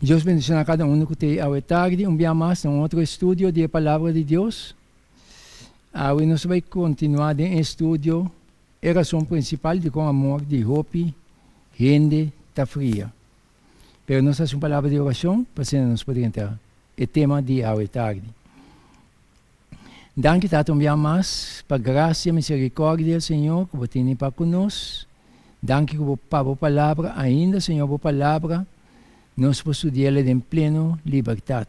Dios bendiga a cada uno que te hoy tarde, un día más en otro estudio de la palabra de Dios. Hoy nos va a continuar el estudio, la razón principal de con amor de Hopi, gente está fría. Pero nos hace una palabra de oración para que nos pueda entrar. El tema de hoy tarde. Danke tanto un día más, para gracia y misericordia, Señor, que vos tienes para con nosotros. Danke para vos palabra, ainda, Señor, vos palabra. Nos possudiele en pleno libertad.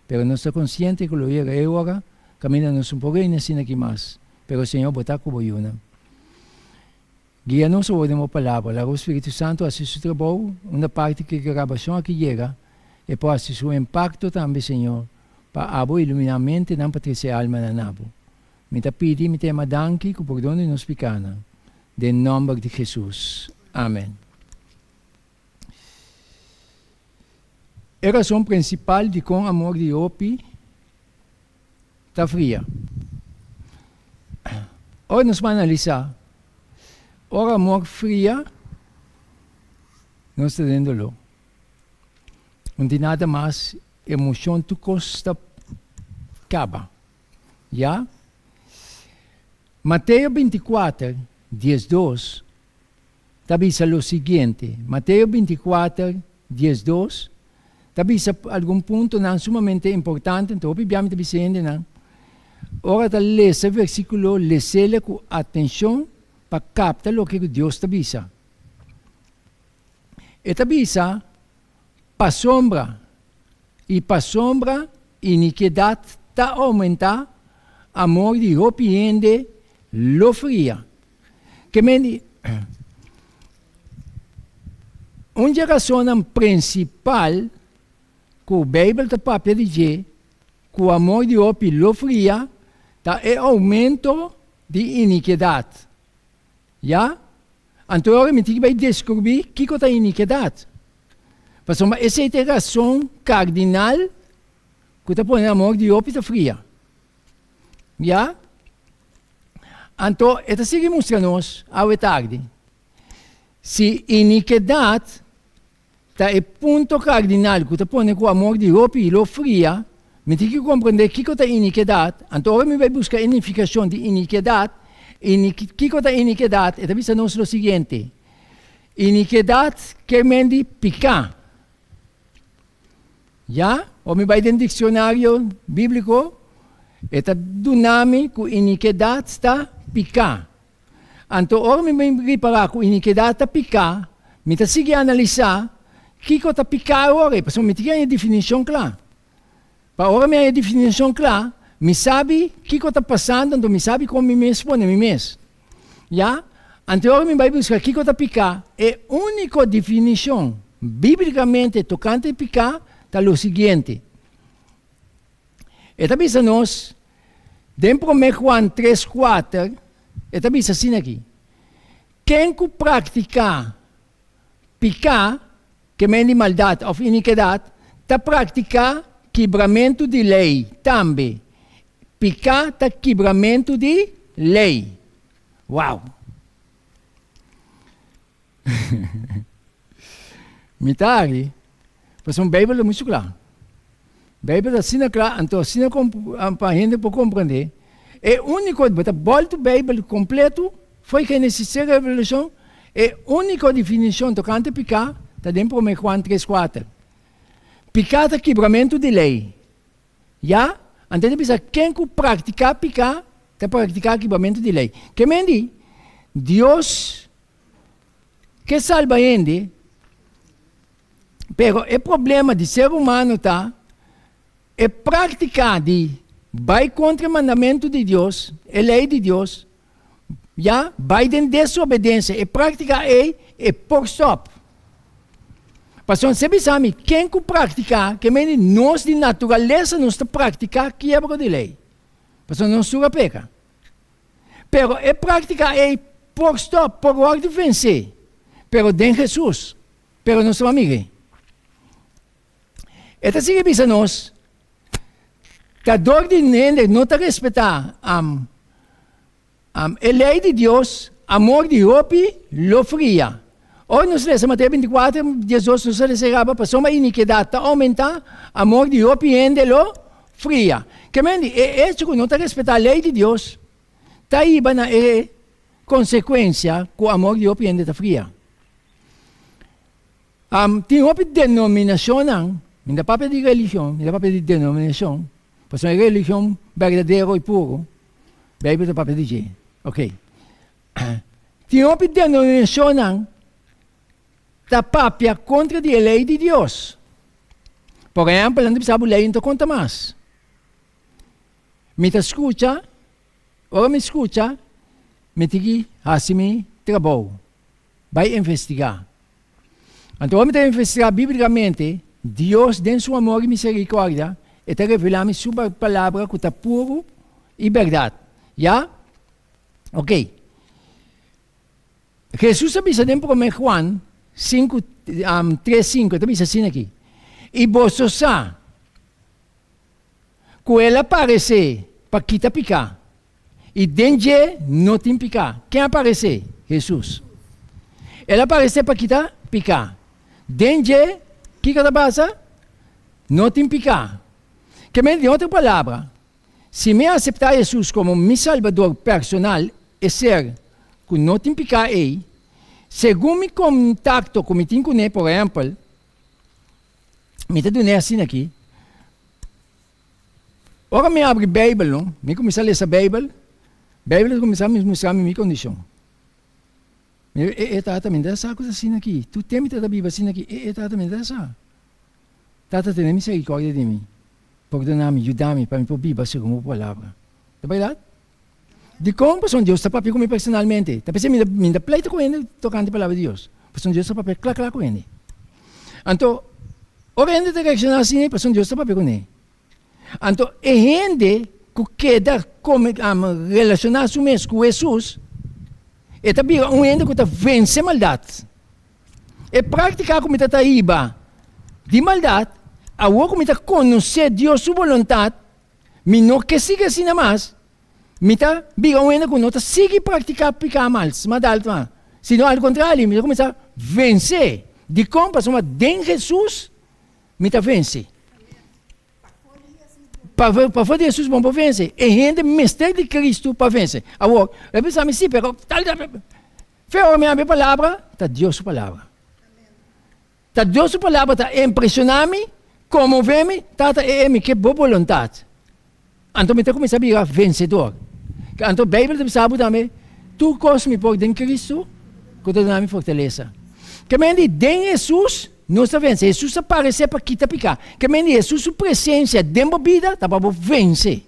Pero no está consciente que lo llega ahora, camina-nos un poco y necesita aquí más. Pero Señor, bota como una. Guía-nos hoy en la palabra. El Espíritu Santo hace su trabajo, una parte que la grabación aquí llega, y puede hacer su impacto también, Señor, para iluminar la mente y para alma de nabo. Me te pidi, me te danki, que perdone nos picana. En nombre de Jesús. Amén. La razón principal de con amor de Hopi está fría. Ahora nos va a analizar. Ahora amor fría no está dándolo. No de nada más emoción tu costa acaba. ¿Ya? Mateo 24, 12, dice lo siguiente. Mateo 24, 12. Dice algún punto sumamente importante, então obviamente dizendo, ora da ler esse versículo, lê-lo com atenção para captar o que Deus está dizendo. E está dizendo, para sombra, e para sombra, iniquidade está aumentando, amor de opiende, lo fria. Que me uma razão principal que a Bíblia está para dizer que o amor de Hopi lo fria é aumento de iniquidade. Já? Então, agora, me tem que descobrir o que é a iniquidade. Porque essa é a razão cardinal que está por amor de Hopi está fria. Já? Então, esta sigue mostrando-nos, à tarde, se iniquidade está é ponto cardinal que está pondo com o amor de Hopi e lo fria, me tem que compreender o que é a iniquidade. Então, agora me vai buscar a identificação de iniquidade. O que é a iniquidade? Está dizendo o seguinte. Iniquidade quer dizer pecar. Já? Ou me vai no dicionário bíblico, está do nome que iniquidade está pecar. Então, agora me vai reparar que iniquidade está pecar, me está seguir a analisar o que é pecar agora, porque me tem a definição clara. Para agora minha definição clara, me sabe o que está passando, então me sabe como me responde a mim mesmo. Já? Então agora me vai buscar o que é pecar. É a única definição, biblicamente, tocante a pecar, está o seguinte. Está dizendo nós, dentro de Juan 3, 4, está dizendo assim aqui. Quem que pratica pecar, que é maldade ou iniquidade, está praticando quebramento de lei também. Pecar está quebramento de lei. Uau! Metade, mas a Bíblia é muito clara. A Bíblia é assim clara, então assim para a gente pode compreender. É o único, mas a volta da Bíblia completo foi que necessária a revelação. É a única definição tocante a pecar, está dentro de Juan 3, 4. Pecar é quebramento de lei. Já? Então, quem pratica pecar, está praticando quebramento de lei. Que mendi? Deus que salva a gente, pero o problema do ser humano é praticar vai contra o mandamento de Deus, a lei de Deus, já? Vai em desobediência, praticar é por stop. Mas você sabe, quem pratica, que nós de natureza não está praticando quebra de lei. Mas não sura peca. Pero prática por stop, por hora de vencer. Pero de Jesus. Pero não somos amigos. Esta sigue dizendo nós, que a dor de nele não está respeitar a lei de Deus, amor de Hopi, lo fria. Hoy nos lê Mateus 24, Jesus nos alertava para soma iniquidade aumenta, amor de opiende lo fria. Que mendi, é que não está respeitar a lei de Deus. Tá aí na consequência que o amor de opiende está fria. Tem uma denominação, não papel de religião, não papel de denominação, porque é religião verdadeira e pura. Bíblia é papel de G. Ok. Tem uma denominação da papia contra a lei de Deus. Por exemplo, não precisa a lei não conta mais. Me escuta, ora me escuta, me tigi, assim trabalho. Vai investigar. Então, vamos investigar biblicamente, Deus, em sua amor e misericórdia, está revelando sua palavra que está puro e verdade. Já? Ok. Jesus avisa em 1 Juan 3:5, avisa assim aqui. E você sabe que ela aparece para quitar picar. E dentro não tem picar. Quem aparece? Jesus. Ela aparece para quitar picar. Dentro, o que passa? Não tem picar. Que me de outra palavra, se me aceitar Jesus como meu salvador personal, é ser que não tem picar aí, segundo meu contato com ele, por exemplo, me está dando assim aqui. Ora me abre a Bíblia, não? Me começa a ler a Bíblia. A Bíblia começa a me mostrar a minha condição. Tata, me dá essa coisa assim aqui. Tu tem me da Bíblia assim aqui. Tata, me dá essa. Tata, tem misericórdia de mim. Perdona-me, ajuda-me para me pôr Bíblia segundo a palavra. Tá verdade? De como, pastor Deus, está papel comigo personalmente. Tá pensando, me dá pleito com ele, tocando a palavra de Deus. Pastor Deus, está papel, claro com ele. Então, ora gente está reaccionando assim, pastor Deus, está papel com ele. Então, a gente que queda relacionar-se mesmo com Jesus, é também um gente que está vencendo a maldade. É praticar como está iba de maldade, a o como está conhecer Deus sua vontade, mas não que siga assim mais, mas está biga um gente que não está siga praticar picar mal, mas senão ao contrário, mas começa a vencer. De como passamos de Jesus, mas está vencer. Para fazer Jesus bom para vencer. E gente mestre de Cristo para vencer. Agora, eu pensava assim, pero feo a minha palavra, está Deus sua palavra. Está Deus sua palavra, está impressionar-me, comover-me, está que boa vontade. Então, eu comecei a virar vencedor. Então, a Bíblia sabe também, tu cosme por dentro de Cristo, que tu dá-me fortaleza. Que me diz, de Jesus, não está vencendo. Jesus aparece para quitar picar. Que me diz, Jesus, sua presença dentro da vida, está para vencer.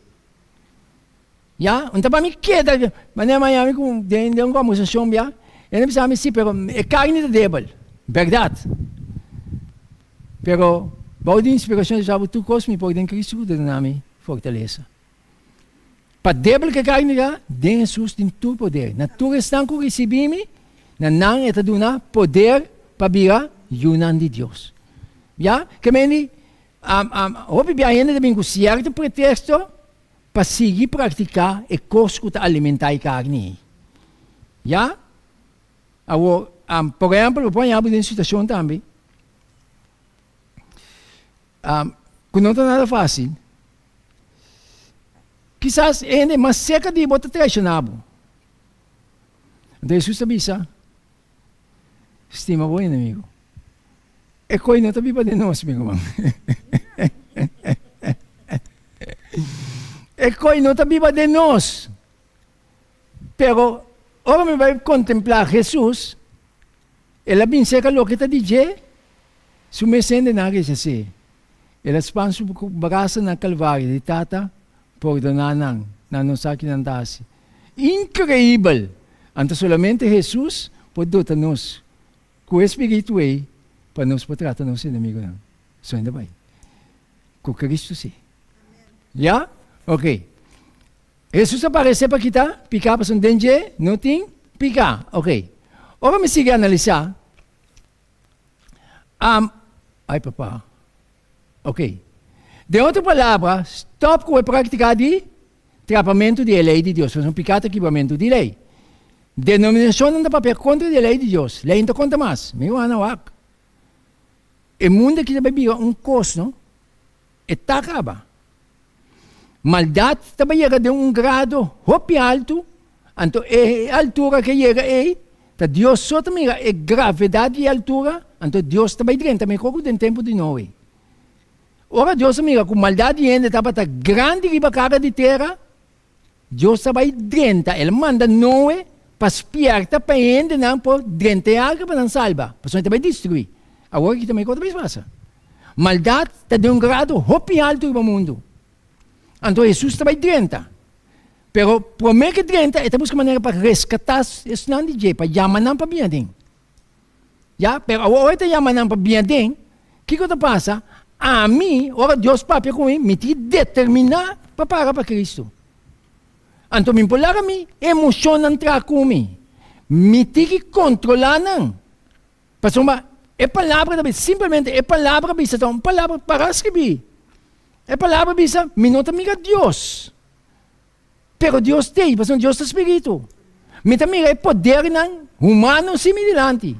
Já? Então, para mim, queda, mas não é Miami, dentro uma conversação, já? Eu não precisa assim, mas é carne de débil. Verdade. Pero, para de inspiração, sabe, tu cosme por dentro de Cristo, que tu dá-me fortaleza. Para débil que carne, de Jesus tem tu poder. Na tua questão que recebemos, na não é dar poder para virar yunan de Deus. Já? Que me diz, houve bem ainda também com certo pretexto para seguir praticar e coisa que alimentar a carne. Já? Agora, por exemplo, eu ponho uma situação também, que não está nada fácil. Quizás ainda mais cerca de botar traicionado. Então, Jesus avisa, estima bom inimigo. É coisa não está viva de nós, meu irmão. É coisa não está viva de nós. Pero, ora me vai contemplar Jesus, ela bem cerca lo que está dizendo, se me sente na que se ela expansa o braço na calvário de tata, perdonar na nossa kinantasi. Incrível! Então, somente Jesus pode dar-nos com o Espírito aí, para nos tratar nosso inimigo. Só ainda vai. Com Cristo, sim. Já? Ok. Jesus apareceu para quitar, picar para o dente, não tem, picar. Ok. Agora me siga a analisar. Ai, papá. Ok. De outra palavra, stop com a prática de tratamento de lei de Deus. Faz um picado equipamento de lei. Denominação não dá papel contra a lei de Deus. Lei não conta mais. Meu anawak. O mundo que vai viver custo, não? E tá acaba. Maldade também chega de grado hopi alto. Então, a altura que chega aí, Deus só também é gravidade e altura. Então, Deus também também como tem tempo de novo. Ora, Deus amiga, com maldade ainda estava grande riba carga de terra. Deus também drenta. Ele manda Noé para esperta para ainda não por drentear para não salvar. Para só também destruir. Agora que também coisa mais passa. Maldade está de grado hopi alto no mundo. Então Jesus também drenta. Pero por meio que drenta, ele busca maneira para resgatar isso não de jeito, para chamar não para bem. Já, pero agora ele chama não para bem. Que coisa passa? A mim, ora Deus papai comigo, me tem que determinar para parar para Cristo. Então me polar a mim, emoção entrar comigo. Me tem que controlar não. Para somar é palavra da simplesmente é palavra bisa então palavra para escrever. É palavra bisa minuto amiga Deus. Pero Deus tem, porque Deus é espírito. Me também é poder não humano semelhante.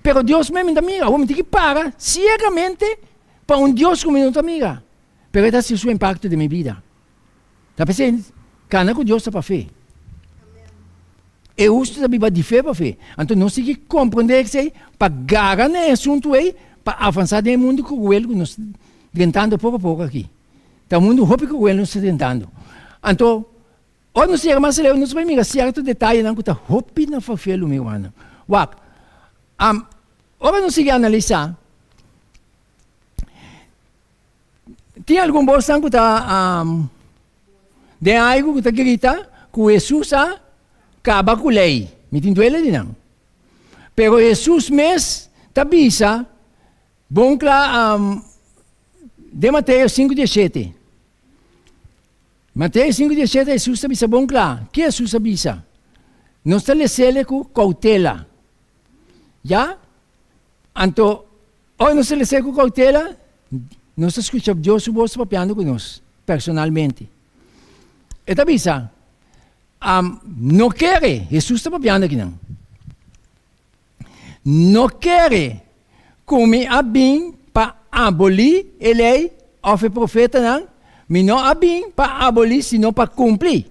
Pero Deus mesmo amiga, o me tem que parar cegamente para Deus como minuto amiga. Pero esse é o impacto de minha vida. Tá pensando? Cana com Deus está para fé. Eu uso também de fé para fé. Então, nós temos que compreender que para ganhar nesse assunto aí, para avançar no mundo cruel que nós tentando pouco a pouco aqui. Então, o mundo roupa cruel nós estamos tentando. Então, ou não sei, mas eu não sei, mas certo detalhe não que está roupa na favela, meu irmão. Wak, ora não sei analisar. Tem algum bolsão que está de algo que está grita que Jesus acaba com a lei. Me entendo ele não. Pero Jesus mesmo tabisa bom claro de Mateus 5:17. Mateus 5:17 Jesus tabisa bom claro. Que Jesus tabisa? Não está lhe com cautela. Já? Então, ou não se lhe com cautela, nós escutamos Deus o vosso papiando conosco, personalmente. E tabisa não quer, Jesus está papiando aqui não. Não quer comer a bem para abolir a lei, ou o profeta não, mas não a bem para abolir, senão para cumprir.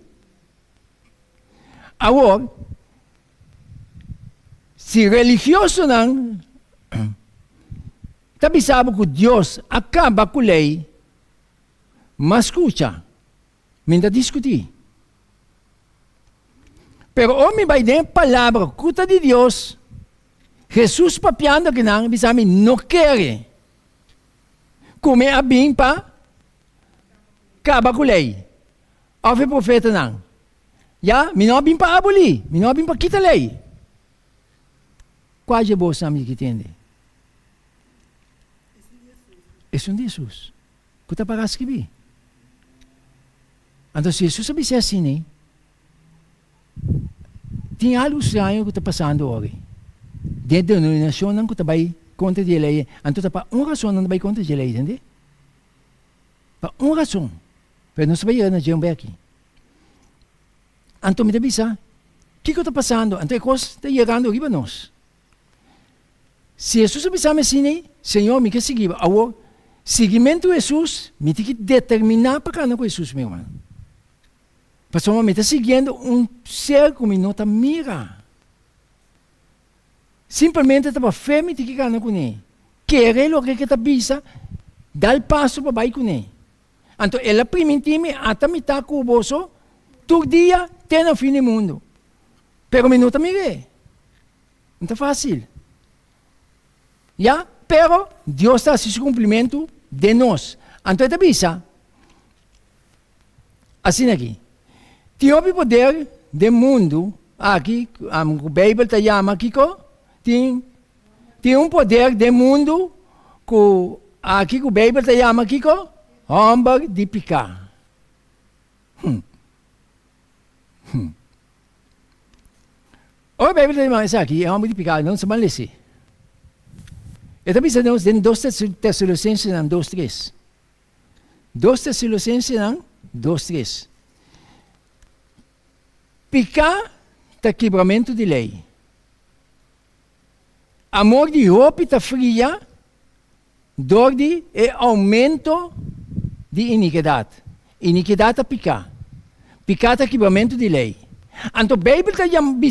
Agora, se religioso não, também sabe que Deus acaba com a lei, mas escuta, ainda discutir. Pero homem vai dar palavra, cuta de Deus. Jesus papiando que não, bisami não quer comer a bem para acabar com a lei. Houve profeta não. Já, me não bem para abolir, me não bem para quitar a lei. Qual é a bolsa que entende? É um Jesus. Cuta para escrever. Então, se Jesus sabia assim, né? Tem algo estranho que está passando hoje. Dentro da denominação não está bem contra a lei. Então, para uma razão não está bem contra a lei, entende? Para uma razão. Mas não sabia na gente aqui. Então, me avisa. O que está passando? Então, a coisa está chegando aqui para nós. Se Jesus sabia assim, né? Senhor, me quer seguir. Agora, seguimento de Jesus, me tem que determinar para cá com Jesus, meu irmão. Pastor, me está seguindo ser que me não está mira. Simplesmente está para fé, me tem que ganhar com ele. Querer o que está bisa, dar passo para vai com ele. Então, ela permite-me até me estar com o bolso, todo dia, até no fim do mundo. Pero me não está mira. Não está fácil. Já? Pero, Deus está se cumprimento de nós. Então, está bisa. Assim aqui. Tem o poder do mundo, aqui, a Bíblia está chama aqui, tem poder do mundo, que aqui a Bíblia está chama aqui, homem de picar. A Bíblia está chama aqui, homem de picar, não se malece. E também sabemos, em 2 Tessalonicenses 2:3. 2 Tessalonicenses 2:3. Picar está quebramento de lei. Amor de roupa está fria, dor de é aumento de iniquidade. Iniquidade está picar. Picar está quebramento de lei. Então a Bíblia está chamando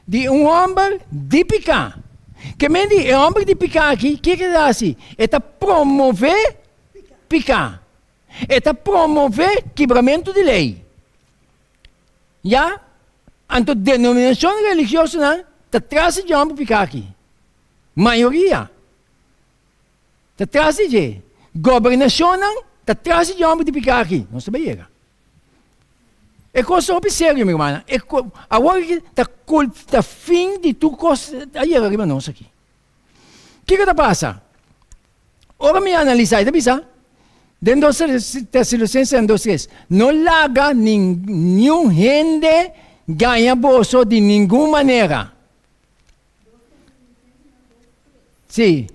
de homem de picar. Que mendi é homem de picar aqui, que é assim? É promover picar. É promover quebramento de lei. Já? Então, denominação religiosa não está trazendo de homem picar aqui. Maioria. Está trazendo de. Governação não está trazendo de homem de picar aqui. Não se bem. É coisa séria, minha irmã. Agora está fim de tudo coisa. Aí arriba nós aqui. O que está passando? Ora me analisar, está pensando? Dentro de Tessalonicenses 2:3, não larga nenhum gente ganha bolso de nenhuma maneira. Sim.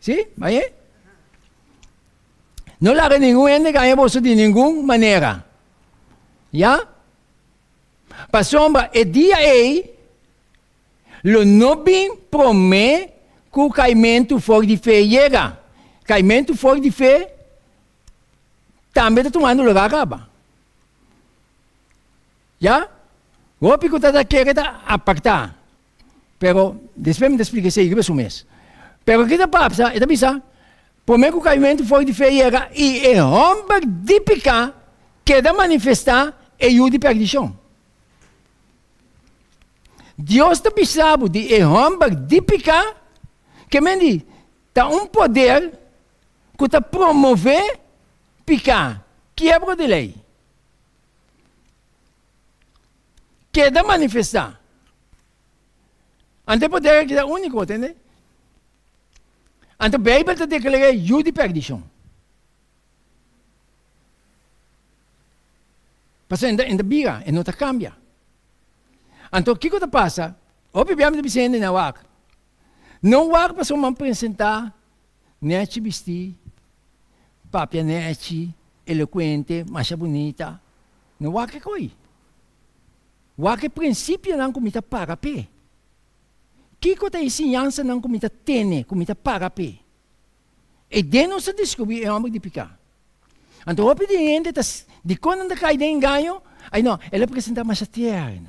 Sim? Vai? Não larga nenhum gente ganha bolso de nenhuma maneira. Já? Para sombra, é dia aí, o nobem promete que o caimento fora de fé chega. Caimento fora de fé também está tomando lugar acaba. Já? O pico está querendo apartar. Pero, depois me explica isso aí, que é o mês. Pero, o que está passando? Está pensando? Promete que o caimento fora de fé chega e é homem de picar que dá manifestar e o de perdição. Deus está pensando de homem de picar que mendi está poder que está promover picar, quebra de lei. Que dá manifestar. Ante poder que é único, entende? Ante a Bíblia está declarando o de perdição. Passa ainda biga, e não está cambia. Então, o que está passando? Obviamente, dizendo na WAC. Não WAC para só apresentar, net vestir, papia net, eloquente, mais bonita. Não WAC é coisa. WAC é princípio não como está para pé. Que é ensinança não como está tene, como está para pé. E dentro se descobrir é homem de picar. Então, obviamente, de quando anda cai de engano, aí não, ele apresenta mais terno.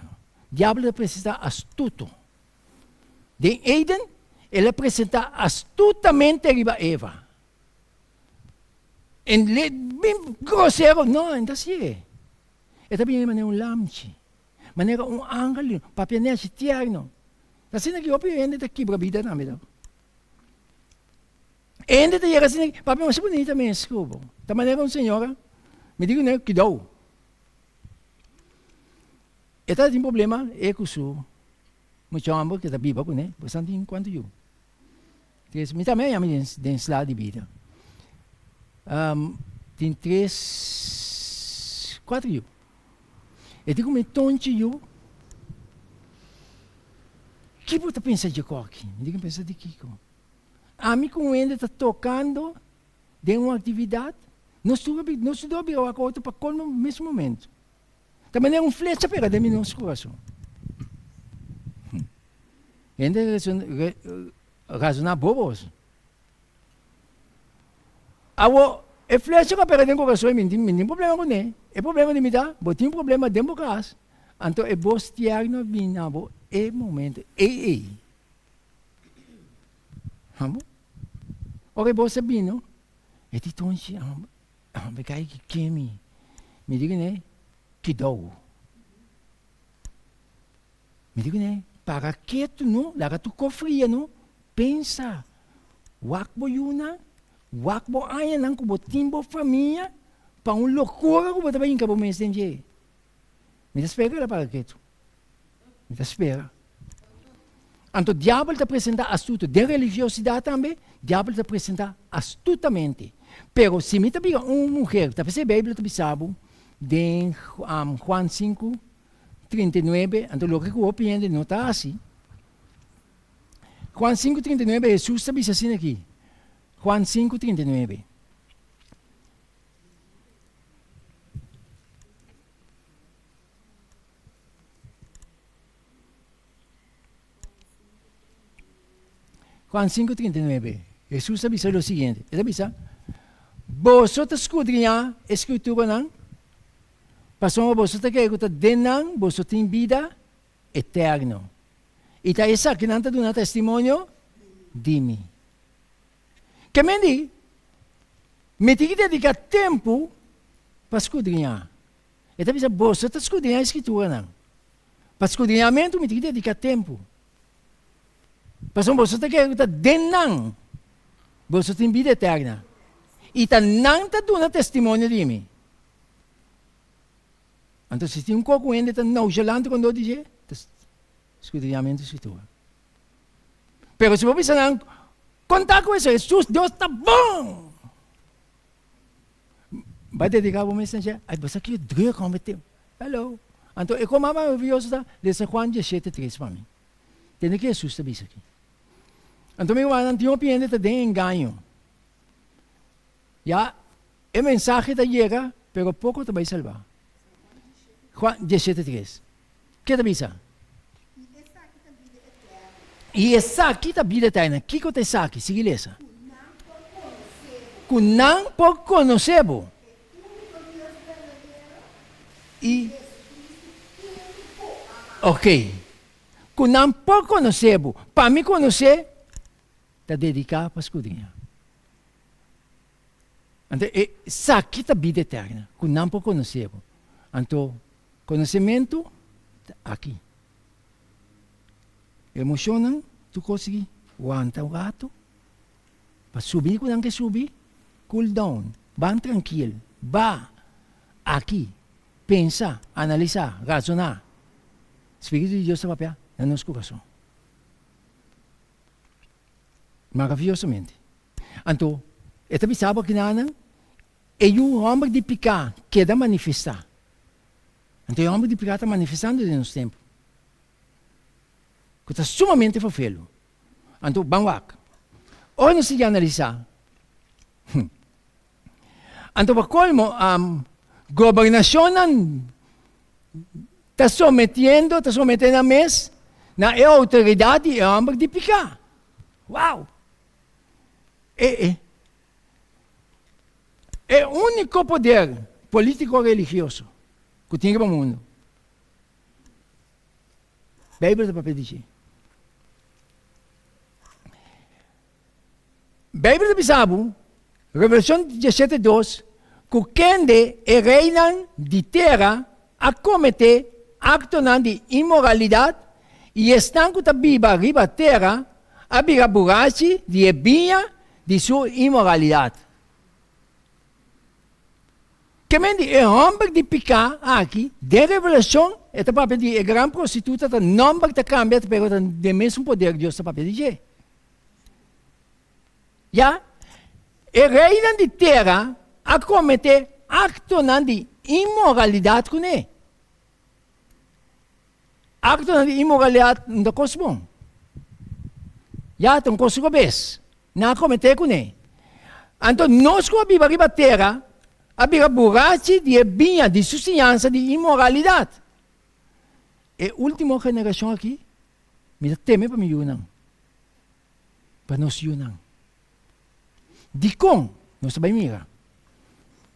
O diabo apresenta astuto. De Eden, ele apresenta astutamente riba Eva. E bem grosseiro, não, ainda assim. E também maneira um lamche, maneira um ângulo, papianete terno. Assim que obviamente está quebra a vida na vida. Ainda tem assim, papai, mas bonita mesmo, desculpa. Da maneira uma senhora, me diga, né, que dou. E tá tem problema, é que o muito amor que está viva, né, bastante enquanto eu. Me também amo desse lado de vida. Tem 4 eu. E digo, me tonte eu. Que você pensa de coque? Me diga, pensa de Kiko. A mim, como ainda está tocando de uma atividade, não estou abrindo a coisa para colmo no mesmo momento. Também é um flecha pega de mim no nosso coração. Ainda razonar bobos. Agora, é flecha que pega de coração e me tem problema com ele. É problema de me dar, mas tem problema de meu caso. Então, é bostear no vinho, é momento, é. Vamos? Ora, você sabino, e ti tonci, me cai que queime. Me diga, né, que dou. Me diga, né, para que tu não, larga tu cofria, não, pensa, wakbo yuna, wakbo aya, não, que timbo família, para loucura, que também acabou me estender. Me espera para que tu. Me espera. Então, o diabo está apresentando astuto. De religiosidade também, o diabo está apresentando astutamente. Pero, se me está uma mulher, está fazendo a Bíblia, está pensando, de Juan 5, 39, então, o que eu opino não está assim. Juan 5, 39, Jesus está pensando assim aqui. Juan 5, 39. Juan 5:39. Jesus avisa o seguinte. Ele avisa, vosotros escudriñar a escritura não? Pastor, vosotros querem que denang, vosotros têm vida eterna. E tá essa que não está dando testemunho de mim. Que me diz, me tem que dedicar tempo para escudriñar. E tá dizendo, vosotros escudriñar a escritura não? Para escudriñamento, me tem que dedicar tempo. Pastor, vosotros querem que denang, vosotros têm vida eterna. E tá não está dando testemunho de mim. Então, se tem concorrente, está não gelando quando eu dizer, escudriñamento da escritura. Pero se você não contar com isso, Jesus, Deus está bom. Vai dedicar o mensageiro, aí você aqui druk com o teu. Hello. Então, é como maravilhoso está, desse Juan 17:3 para mim. Tem que Jesus está isso aqui. Então, meu irmão, não tem opinião de engano. Já, a mensagem está chega, pero pouco te vai salvar. Juan 17:3. Que te avisa? E essa aqui está a vida eterna. O que acontece aqui? Siga essa. Que não por conhecer. E. Ok. Que não por conhecer. Para me conhecer, está dedicado para escudrinhar. Então, essa aqui está a vida eterna. Que não por conhecer. Então, conhecimento, aqui. Emocionam, tu consegui aguantar o gato, para subir quando não quer subir, cool down, bem tranquilo, vá aqui, pensar, analisar, razonar. Espírito de Deus está papel no nosso coração. Maravilhosamente. Então, esta bisaba que nana, é o homem de picar que dá manifestar. Então, o homem de picar está manifestando no nosso tempo. Que está sumamente fulfillo. Então, bangwak. Ou não se analisar. Então, para colmo, governação está sometendo a mesa na autoridade e homem de picar. Uau! É o único poder político-religioso que tem no mundo. A Bíblia está para dizer. A Bíblia está para Revelação 17:2, que quem reinan de terra a cometer actos de imoralidade e estão com a Bíblia arriba da terra a biraburagem de ebinha de sua imoralidade. Que é homem de picar aqui, de revelação, é para pedir a grande prostituta, o nome que cambia, pero de mesmo poder de Deus para pedir. Já, e reina de terra a cometer actos de imoralidade com ele. Actos de imoralidade não é coisa bom. Já, então coisa bem, não cometer com ele. Então, nós com a Bíblia arriba da terra, a biraburagem de ebinha, de suciança, de imoralidade. E a última geração aqui, me teme para me unir. Para nós unir. De como? Nós também mira.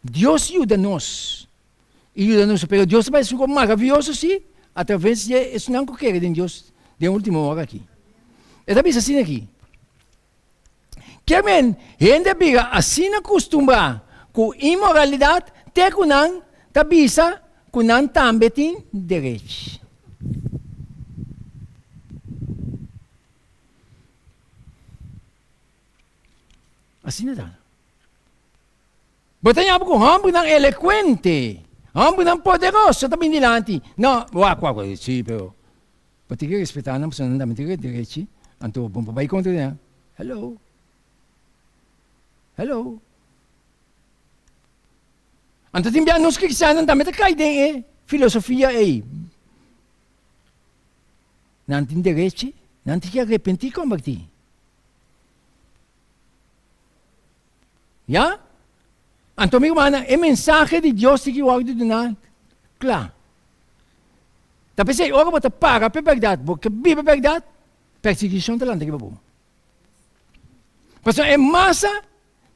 Deus ajuda-nos. Ajuda-nos, mas Deus vai ser maravilhoso, sim, através de isso não que quer de Deus, de última hora aqui. É também assim aqui. Que a gente biga assim acostumbrar com imoralidade, até que não tabisa, que não também tem direito. Assim não dá. Botanya ko homem não eloquente, homem não poderoso, também dilante. Não, sim, pero pati que respeitar não precisa não dar muito direito. Então, bom, vai contra ele. Hello. Então, timbian nos cristianos também cai dentro filosofia aí. Não tem direito, não tem que arrepentir como aqui. Já? Então, meu irmão, a mensagem de Deus que eu ouvi do claro. Tapi saya orang kata para verdade, porque Bíblia é verdade, perseguição está lá dentro. Pastor, é massa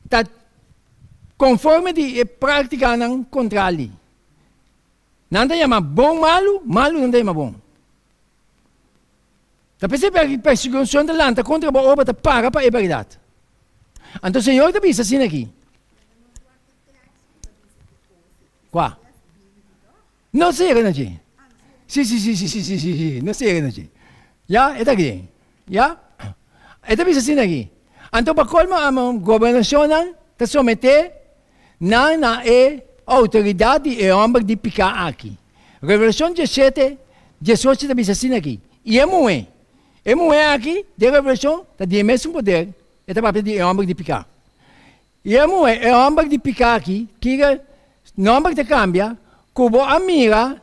tá conforme de prática ng contrali. Nanda yama bom malo, malo nanda yama bom. Tapos a persecução da lanta contra a obra da para a verdade. Então o Senhor está dizendo assim aqui. Qual? Não sei, Renato. Sim. Não sei, Renato. Já? É daqui. Já? Está dizendo assim aqui. Então, para colmo, a governação está someter na autoridade e homem de picar aqui. Revelação 17, 18 está dizendo assim aqui. E é muito. E mulher aqui, de revelação, está de mesmo poder, é da parte de homem de picar. E a mulher, é homem de picar aqui, que o homem que cambia, como a mira,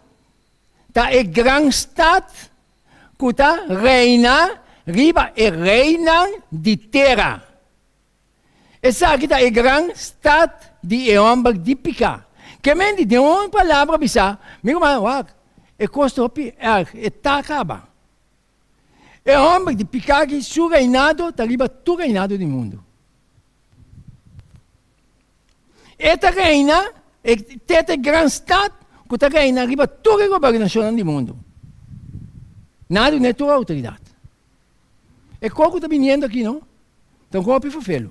está em grande estado, que está reina, riba e reina de terra. Essa aqui está em grande estado de homem de picar. Que mente de uma palavra, bisa, me como, é custo, é acaba. É homem de picar que seu reinado está riba do reinado do mundo. Esta reina, esta grande estado, que está reina riba toda a governação do mundo. Nada não é tua autoridade. É como está vindo aqui, não? Então, como é para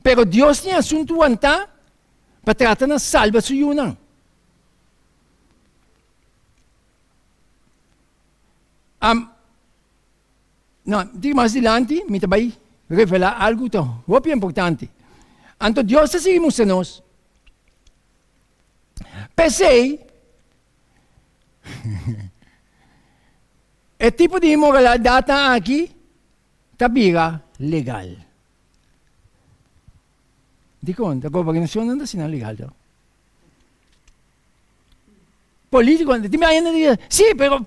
Pero Deus tem assunto anta para tratar na salva sua yunang. Não, de mais adiante, me vai revelar algo tão importante. Então, Deus está seguindo nós. Pensei, é tipo de imoralidade aqui, tabira legal. Di conta, a governação não está sendo legal. Político, ti mi dice, sì, però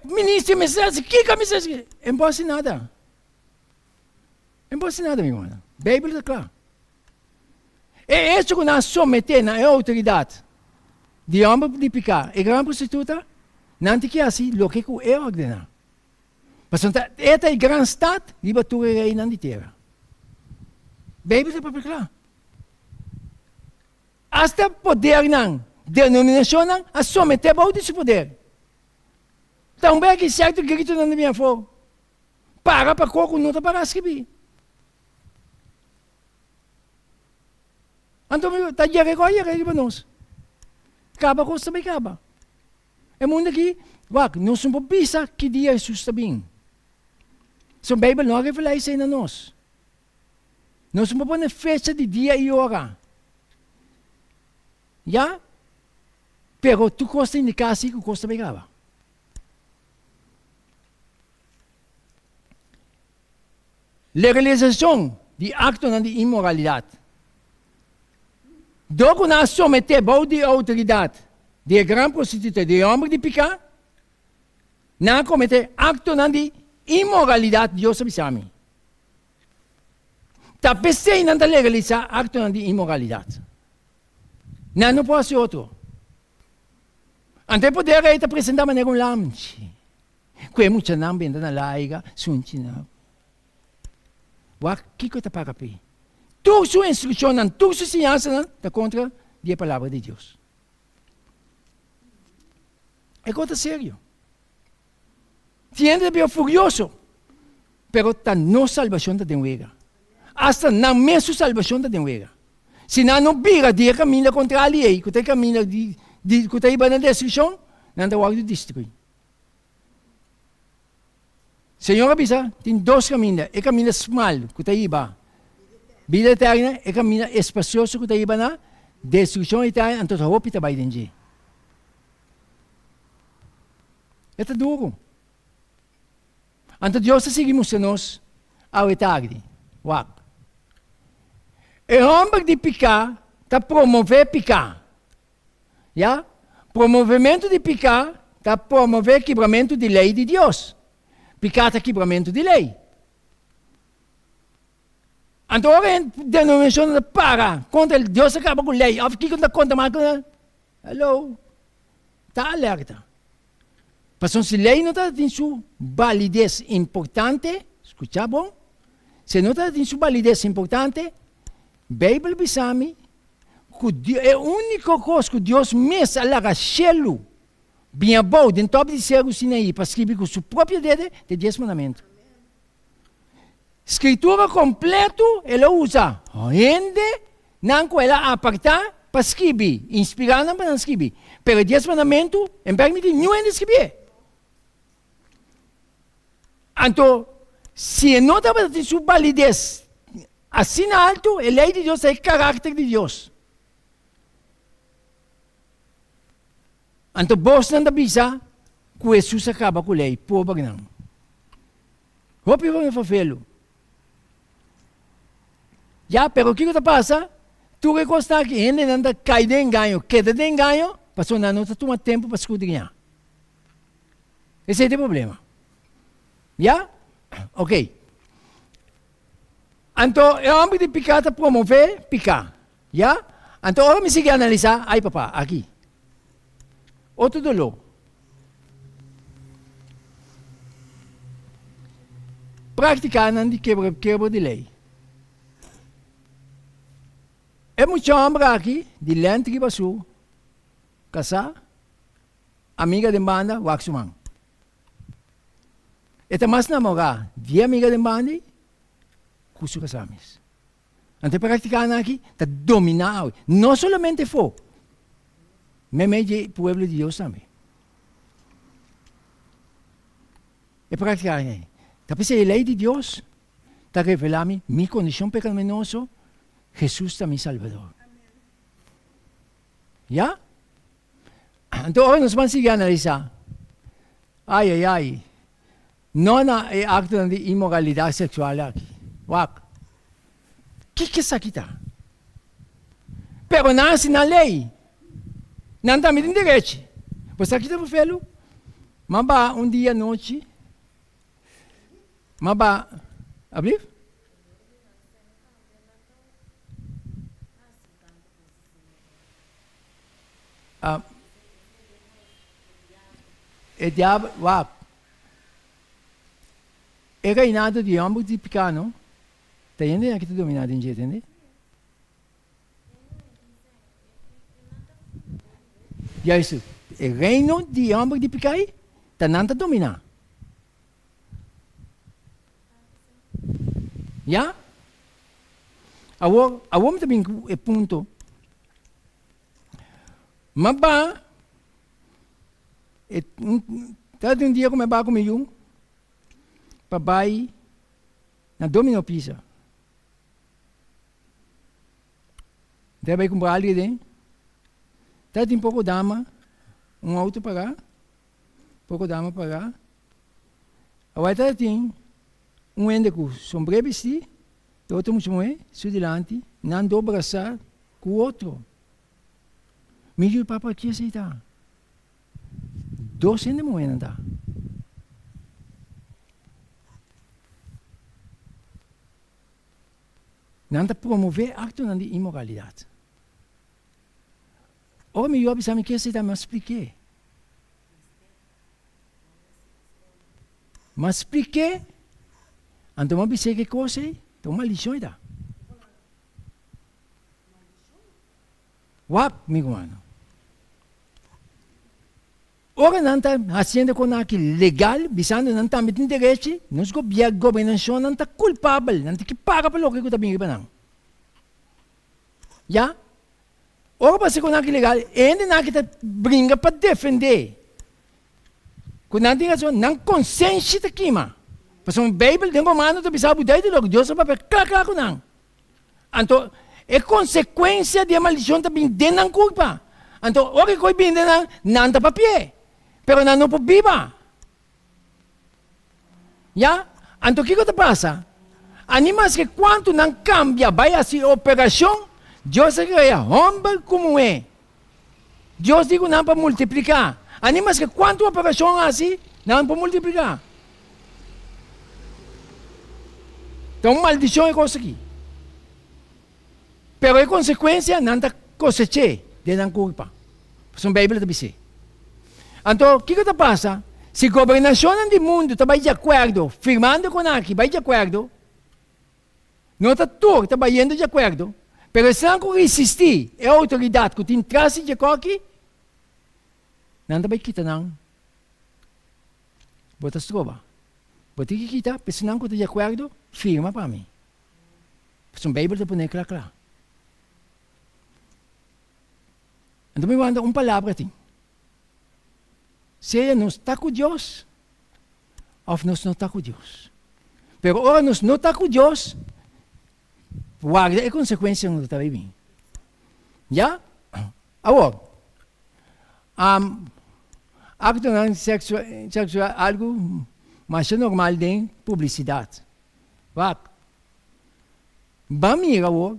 ministro mensagem, que mensagem? Não pode nada. Não pode nada, meu irmão. A Bíblia está clara. É isso que nós sometemos na autoridade de homem de picar. E grande prostituta, não tem que assim, o que eu ordeno. Mas esta é a grande estado, libatura reina de terra. A Bíblia está para clara. Hasta poder não, denominação não, a someter para esse poder. Também que certo grito na minha fogo. Para coco, não está para escrever. Então, está de recolher para nós. Acaba com também acaba. É mundo aqui, não somos bisa que dia Jesus está bem. So, a Bíblia não revela isso ainda nós. Nós somos para fecha de dia e hora. Já? Pero tu costa indicar assim que costa bem acaba. Legalização de acto de imoralidade. Dopo nós someter de autoridade de grande prostituta de homem de picar, não cometer acto de imoralidade de Deus sabe. Tá pensando em legalizar acto de imoralidade. Não pode ser outro. Ante poder aí apresentar maneira lamchi. Que muita não benda na laiga, suntina. Que coisa para pi? Toda sua instrução, toda sua ciência está contra a palavra de Deus. É coisa sério. Tiende bem furioso, pero está no salvação da denwega. Hasta na mesma salvação da denwega. Se não vira de caminho contra a lei, que tem caminho de que tem na destruição, não dá de destruir. Senhor avisa, tem dois caminhos. É caminho small, que tem vida eterna, é caminho espacioso, que tem na destruição eterna, então a roupa está bem dentro. É duro. Então Deus seguimos nós ao tarde. E o homem de picar está promover picar. Já? Promovimento de picar está promover quebramento de lei de Deus. Picar está quebramento de lei. Então, a denominação para contra Deus acaba com lei. O que conta mais? Hello? Está alerta. Mas se a lei não está em sua validez importante, escuta bom, se não tem sua validez importante, Bíblia bisami, que é a única coisa que Deus mesmo alaga cielo, bem bom, dentro de céu Sinaí, para escrever com sua própria dedo, de 10 mandamentos. Escritura completa, ela usa, ainda, não ela apartar, para escrever, inspirar não para escrever. Pero 10 mandamentos, não permite nenhum ainda escrever. Então, se não tem sua validez, assim alto, a lei de Deus é o caráter de Deus. Então, você não avisa que Jesus acaba com a lei, pobre não. O que vai fazer? Já, pero o que passa? Tu recosta que ainda não cai de engano, queda de engano, passou não toma tempo para escudriñar. Esse é o problema. Já? Ok. Então, o homem de picada promove picar. Já? Então, agora me siga analisar. Ai, papá, aqui. Outro dolor. Praticar não de quebra de lei. É muito homem aqui, de lente que passou, casar, amiga de banda, waxuman. E mais namorar, de amiga de banda, custo casames. Então, praticar aqui, está dominado. Não somente for, mas meio povo de Deus também. E praticar aí. Está pensando, a lei de Deus está revelando minha condição pecaminosa, Jesus é meu Salvador. Já? Então, agora nós vamos seguir a analisar. Ai. Não é acto de imoralidade sexual aqui. O que é isso aqui? Pero nasce na lei. Não está me direito. Você aqui está fazendo? Mas um dia à noite. Mas abrir? E diabo, é reinado de ambos de picar, não? Está entendendo aqui está dominado em jeito, entende? E é isso. É reino de ambos de picar, está não está dominado. Já? Agora também é ponto. Mas todo um dia como é comigo, papai, na domino pisa. Deve comprar ali dentro. Tá tem pouco dama, um auto pagar, pouco dama pagar. Agora tá tem um ende com sombrero vestido, do outro muito su delante, não do abraçar com o outro. Me diz o papai que aceitar. 200 moedas dá. Não está promover acto de imoralidade. Ora, me diz que aceitar, mas expliquei. Mas expliquei. Então, eu pensei que coisa é? Então, uma lição é da. Amigo mano. Ora, não está fazendo com aquilo legal, visando não está metendo direito, nos governação não está culpável, não tem que pagar pelo que está bem não. Já? Ora, para ser com aquilo legal, ainda não está brinca para defender. Quando não tem razão, não consciência da queima. Porque a Bíblia tem comando de pensar budete logo, Deus vai claro com não. Então, é consequência de uma maldição também dentro da culpa. Então, ora que bem dentro não está para pé. Pero não pode viva. Já? Então, o que passa? Animas que quando não cambia, vai assim operação, Deus cria homem como é. Deus diz não para multiplicar. Animas que quando a operação é assim, não para multiplicar. Então, maldição é coisa aqui. Pero a consequência não está cosechando de não culpa. Porque a Bíblia diz. Então, o que passa? Se a governação do mundo está de acordo, firmando com aqui, vai de acordo, Não está tur, está indo de acordo. Pero se não resistir, é a autoridade que tem traço de coque, não está bem kita não. Bota trova. Bota que kita, se não está de acordo, firma para mim. Porque a Bíblia está pondo claro. Então, me manda uma palavra assim. Se nós está com Deus, ou nós não está com Deus. Pero ora nós não está com Deus, guarda a consequência não está bem. Já? Agora, acto sexual algo mais normal de publicidade. Vamos mirar agora,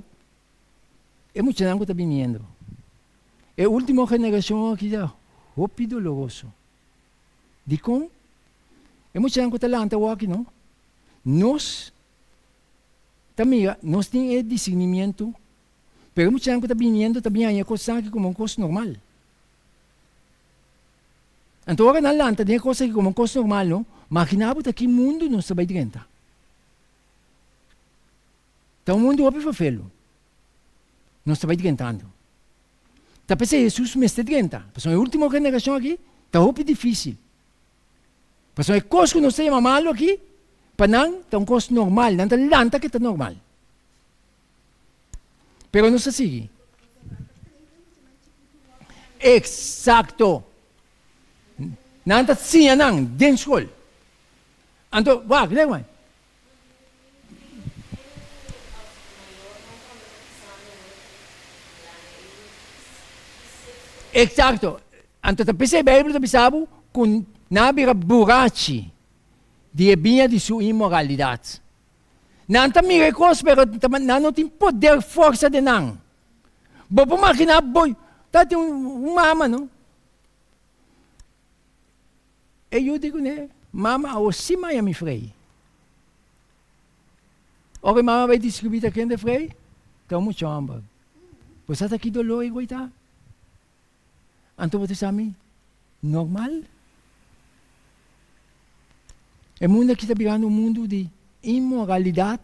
é muito não está vindo. É a última geração aqui já, hopi doloroso. De como? É muito não está lá aqui, não? Nós também, nós temos discernimento, pero muita gente está vindo também a coisa que como uma coisa normal. Então, agora na lanta, tem coisa que como uma coisa normal, não? Imaginava que o mundo não está bem dentro. Então, o mundo é feio. Não está bem dentro. Está pensando, Jesus me está dentro. Porque a última geração aqui, está muito difícil. Porque a coisa que não se chama malo aqui, panang, é uma coisa normal, não é lanta que está normal. Pero não se sigue. Exacto. Não está assim, não, dentro. Então, vai, leva. Exacto. Então, a Bíblia está pensando com nabira burachi de ebinha de sua imoralidade. Não está me coisa, mas não tem poder, força de não. Vou imaginar, tá tem mama, não? E eu digo, né? Mama, ao cima é me frei. Ora, mama vai distribuir a quem de frei? Então, muito chamba. Você está aqui dolor e coitado? Então, você sabe, normal? O mundo aqui está virando um mundo de imoralidade.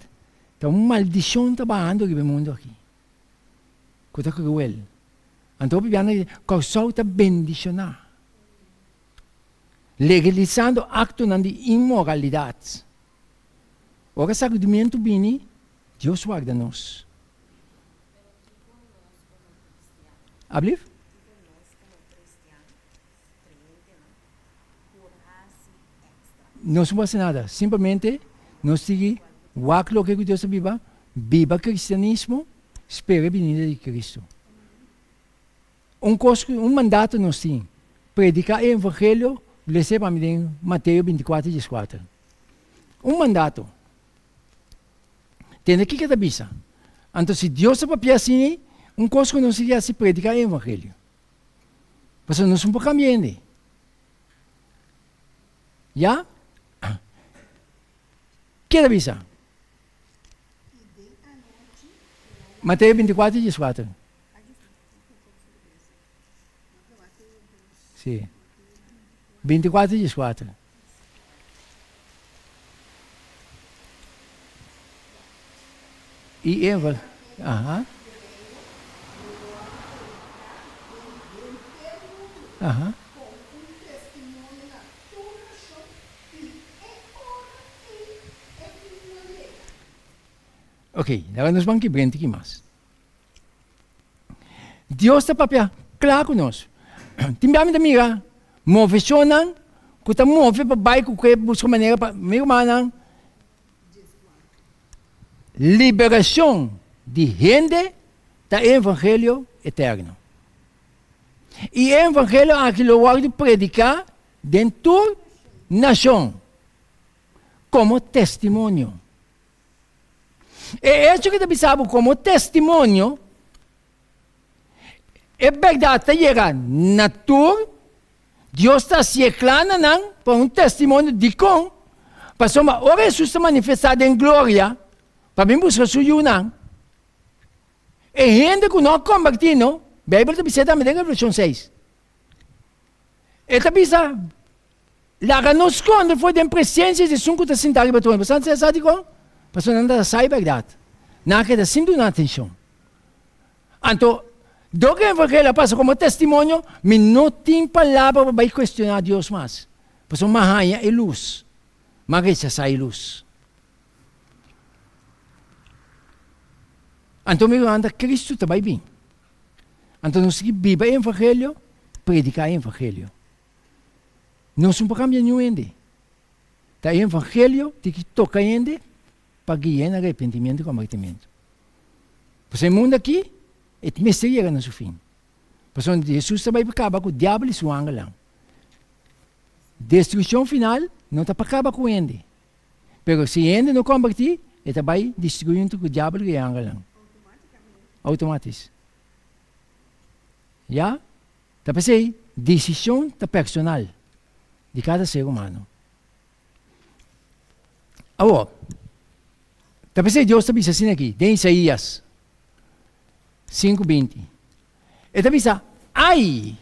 Está uma maldição trabalhando no mundo aqui. Coisa cruel. Então, vivendo com só está bendicionar. Legalizando actos de imoralidade. Ora, o argumento vem, Deus guarda-nos. Abre? Não se faz nada, simplesmente nós seguimos o que Deus viva o cristianismo, espera a vinda de Cristo. Um mandato nós temos, predicar o evangelho, lê para mim Mateus 24, 14. Um mandato. Tem aqui que cada bisa. Então, se Deus é para assim, coisa que nós temos é predicar o evangelho. Mas nós somos para caminhar. Já? Que avisa? Mateus 24, 14. Sim. 24, 14. E Eva. Aham. Aham. Ok, agora nós vamos quebrar aqui mais. Deus está para claro conosco. Timbamos da mira, movecionam, que está move para baixo, que busca maneira para meu irmão. Liberação de gente do evangelho eterno. E o evangelho é aquilo que eu predicar dentro da nação, como testemunho. E isso que eu pensava como testemunho, é verdade, chega na tour, Deus está se declarando para um testemunho de como, para que o Jesus se manifestado em glória, para mim buscar sua união. E gente que não convertido, a Bíblia está dizendo também em versão 6. Ele está dizendo, lá nos quando foi da presença de Jesus que está sentado em trono. Você sabe como? Mas não sai verdade. Nakita sindo na atenção. Anto, do que o evangelho passa como testemunho, me não tem palavra para questionar Deus mais. Porque mahaya é luz. Mas sai luz. Anto, me anda Cristo também bem. Anto, nós que viva o evangelho, predicar o evangelho. Não somos para cambiar nenhum. O evangelho tem que tocar ainda para guiar arrependimento e convertimento. Porque o mundo aqui, é mistério no seu fim. Porque Jesus também acaba com o diabo e sua angelão. Destruição final não está para acabar com ele. Mas se ele não convertir, ele vai destruir o diabo e o angelão. Automaticamente. Já? Tá pensei, decisão tá personal de cada ser humano. Agora, tá pensei, Deus está dizendo assim aqui, de Isaías 5:20. Ele está dizendo, ai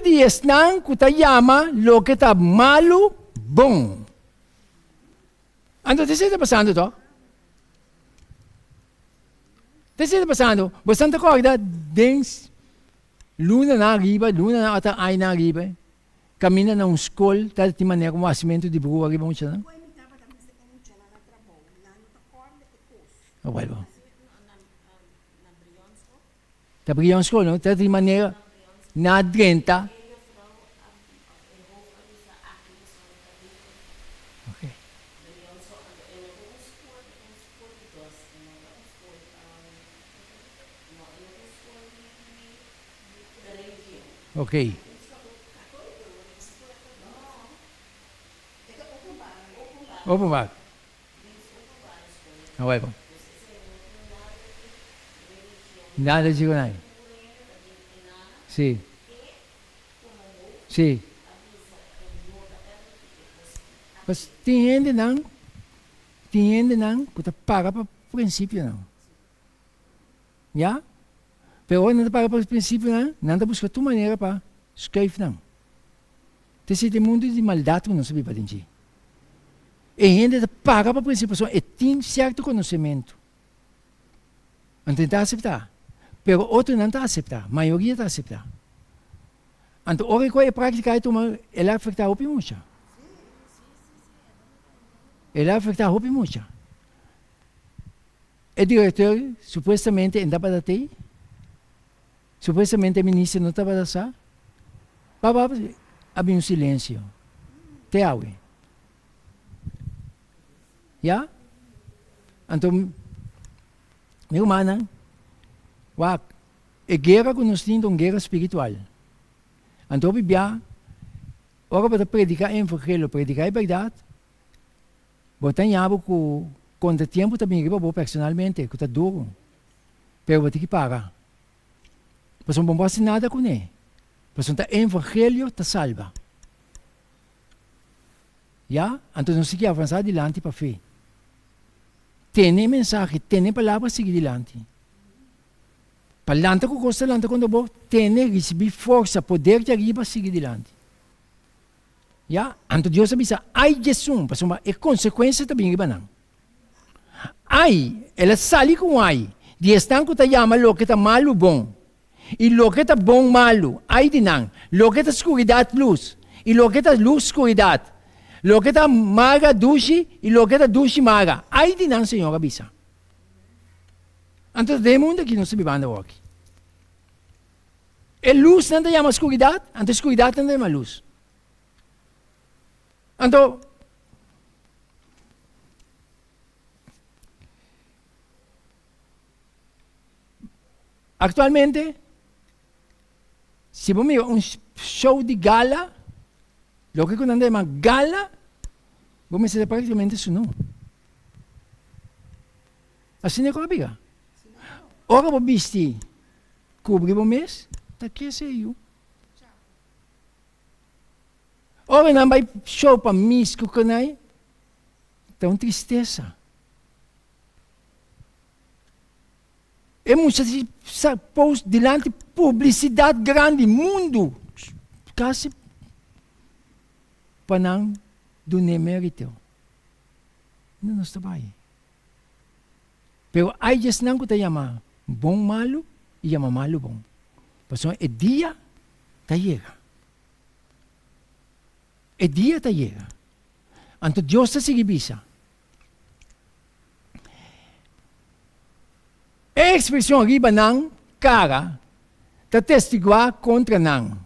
de esnan que ta llama lo que está malo, bom. Ano, te está passando to? Te está passando? Bastante acorda, dens, luna na arriba, luna na ata ay na arriba. Camina na school, tal ti maneira como asimento de buo arriba mo siya. Oh, well. Ta Brian's school, no? Tal ti maneira na 30. Okay. Okay. Open bar. Okay po. Nada de nada. Sim. Sim. Mas tinha não, puta paga para princípio não. Já? Pero não paga para princípio não, não busca tua maneira para escrever não. Esse mundo de maldade não sabe para dentro. E ainda paga para princípio, e tem certo conhecimento. Não está a aceitar. Pero outro não está a aceitar, a maioria está a aceitar. Então, ora que é prática, ela afeta o muito. Ela afeta o muito. O diretor, supostamente, ainda para ter, supostamente, o ministro não estava a dar, havia um silêncio. Te aue. Já? Então, meu irmão, é guerra que nós temos, uma guerra espiritual. Então, Bíblia, ora para predicar o evangelho, predicar a verdade, botar em abo que contra tempo também eu vou personalmente, que está duro. Pero vou ter que pagar. Porque não posso nada com ele. Porque o evangelho está salva. Já? Então, nós temos que avançar adiante para a fé. Tem mensagem, tem palavra seguir adiante. Palanta com costa lanta quando vou tem receber força, poder de arriba seguir adiante. Já? Então Deus avisa, ai Jesus, porque é consequência também riba não. Ai, ela sali com ai, de estar que ta chama lo que está malo bom. E lo que está bom malo, ai de não. Lo que está escuridade luz, e lo que está luz escuridade. Lo que está maga dushi, e lo que está dushi maga. Ai de não, Senhor, avisa. Então, tem mundo que não se vivanda aqui. A luz não chama escuridade, então a escuridade não chama luz. Então, atualmente, se você ver um show de gala, o que nós chamamos gala, vamos ser praticamente isso não. Assim é que eu digo. Ora vou vestir, cobrir o mês, está aqui eu. Ora não vai show para miss que eu não então tristeza. É muita post delante publicidade grande, mundo, quase para não do mérito. Não está bem. Pero ay Diyos nang ko tayama bom malo, iyama malo bom. Paso e dia tayega. E dia tayega. Anto Diyos sa sigibisa. E ekspresyon riba ng kara, ta testigua kontra nang.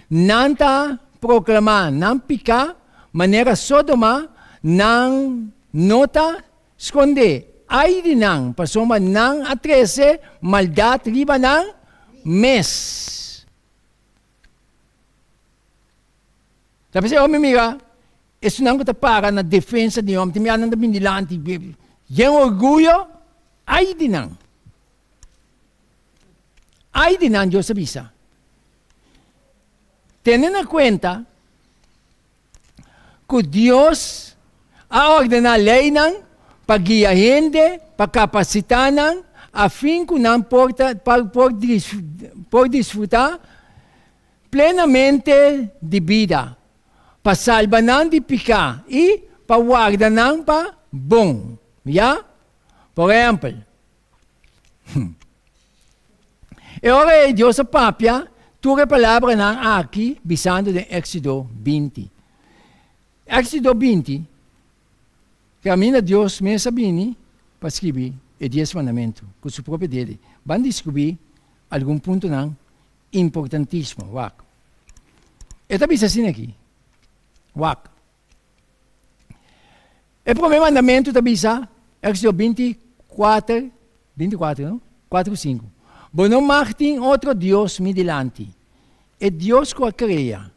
Nanta proklama ng pika, manera sodoma, ng nota skonde. Ay dinang pasoma ng a 13, maldat riba ng mes. Tapos mimiga, isso não está para na defesa de homem, tem ananda bindilanti, yang orgulho, ay dinang. Ay dinang Diyos sa bisa. Tenen na kwenta, que Deus a ordena lei ng pag-iahende, pagkapasitanan, a fim que não por desfrutar plenamente de vida, para salvar não de picar e para guardar não para bom. Yeah? Por exemplo, e ora Deus a papia, tua palavra não aqui, bisando de Éxodo 20. Éxodo 20, caminha Deus me sabini para escrever o 10 mandamento com o seu próprio dele. Vão descobrir algum ponto não importantíssimo. Wak. E também assim aqui. Wak. O primeiro mandamento também sa Éxodo 24, não? 4, 5. Bo não martin outro Deus me delante. E Deus que a cria.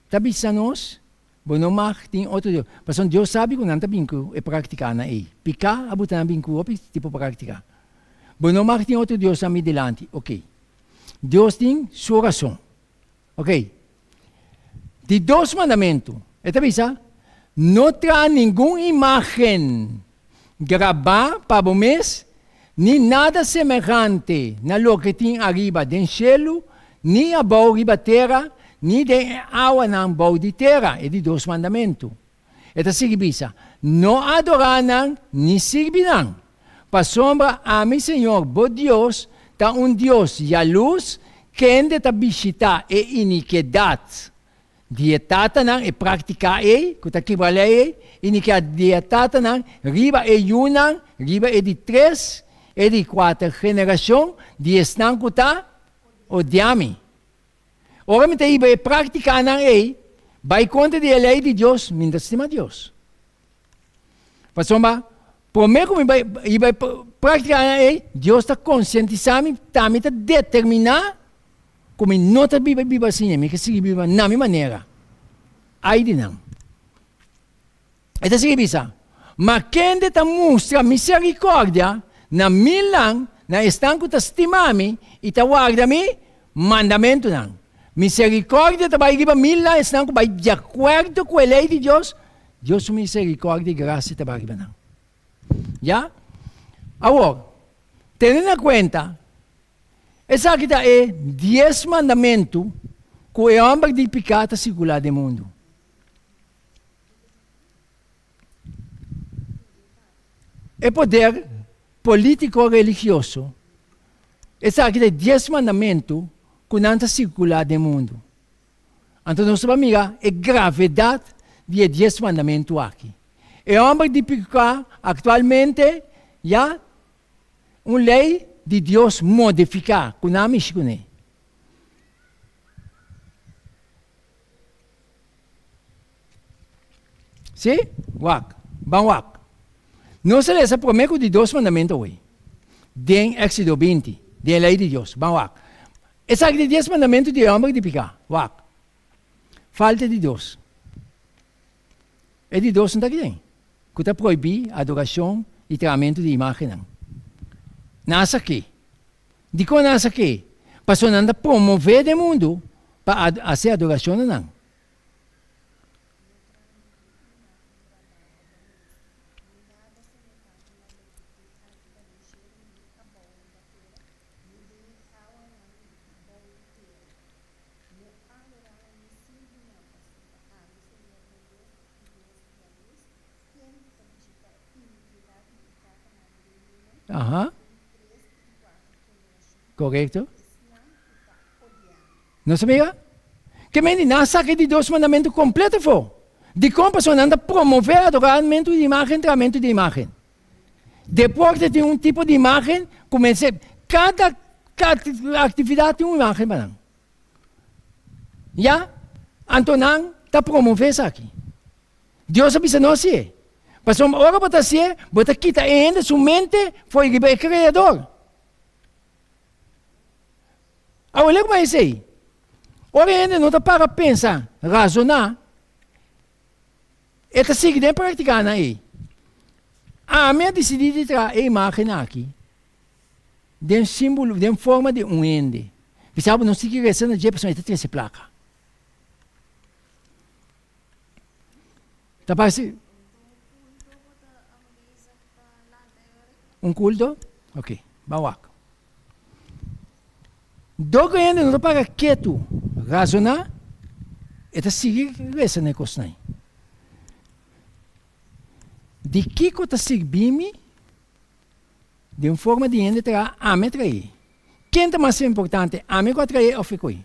Também sa nós bo não martin outro Deus. Mas Deus sabe que não está binku e praticar na ei. Picar abuta na binku o tipo praticar. Bo não martin outro Deus a me delante. Ok. Deus tem sua razão. Ok. De 2 mandamentos. E também sa não traz nenhuma imagem gravar para o mês, nem nada semelhante na lo que tem arriba do cielo, nem abaixo riba terra, nem de água não bau de terra. É de 2 mandamentos. E da sigibisa, não adorarão, nem servirão. Para sombra a mi Senhor, bo Deus, tá Deus e a luz, que ende ta visitar e iniquidade. Dietata nang e praktika e, kuta kibala e, inikia dietata nang, riba e yunang, riba e di 3, e di 4 generasyon, di esnang kuta, o diami. Ora mita iba e praktika nang e, by conta di lei di Diyos, mindas stima Diyos. Pasomba, prome kung iba e praktika nang e, Diyos ta conscientisami, tami ta determinar, come nota biba sinha, me que sige biba na minha maneira. Aí de não. Então sige bisa. Mas quem de ta mostra misericórdia na milang na estanco ta estimami e ta guarda-me mandamento não. Misericórdia ta vai giba milang estanco vai de acordo com a lei de Deus. Deus misericórdia e graça ta vai giba não. Já? Agora, tendo em conta essa aqui é 10 mandamentos que o homem de pecado circular do mundo. É poder político-religioso. Essa aqui é 10 mandamentos que não circular do mundo. Então, nossa amiga, é gravidade de 10 mandamentos aqui. O homem de pecado, atualmente, já, uma lei de Deus modificar, com a mexicune. Sim? Wak. Bang wak. Não se lesa prometo de 2 mandamentos hoje. Den Éxodo 20, den lei de Deus. Bang wak. Essa aqui de 10 mandamentos de homem de picar. Wak. Falta de Deus. É de Deus não está aqui. Que está proibir a adoração e tratamento de imagem. Nasa aqui. Di ko nasa aqui. Paso nanda promover o mundo para fazer adoração não. Aham. Correto? Não sabia? Que meni nasa que de Deus mandamento completo foi. De como a pessoa anda promover adoramento de imagem, treinamento de imagem. Depois de ter um tipo de imagem, comecei cada atividade tem uma imagem para não. Já? Antonan está promovendo isso aqui. Deus avisa nós assim. Mas uma hora para ser, bota quita ainda sua mente foi o criador. Olha como é isso aí. Ora ainda não está para pensar, razonar. Está seguindo praticando aí. A minha decidida de trazer a imagem aqui. De símbolo, de forma de um ende. Você sabe, não se quer rezando de pessoa está essa placa. Tá parece um culto? Ok, vamos. Dogo ainda não está para quieto, razonar. Está seguir rezando a coisa aí. De que está seguindo de uma forma de ainda terá a me trair. Quem é mais importante? A me trair ou ficou aí?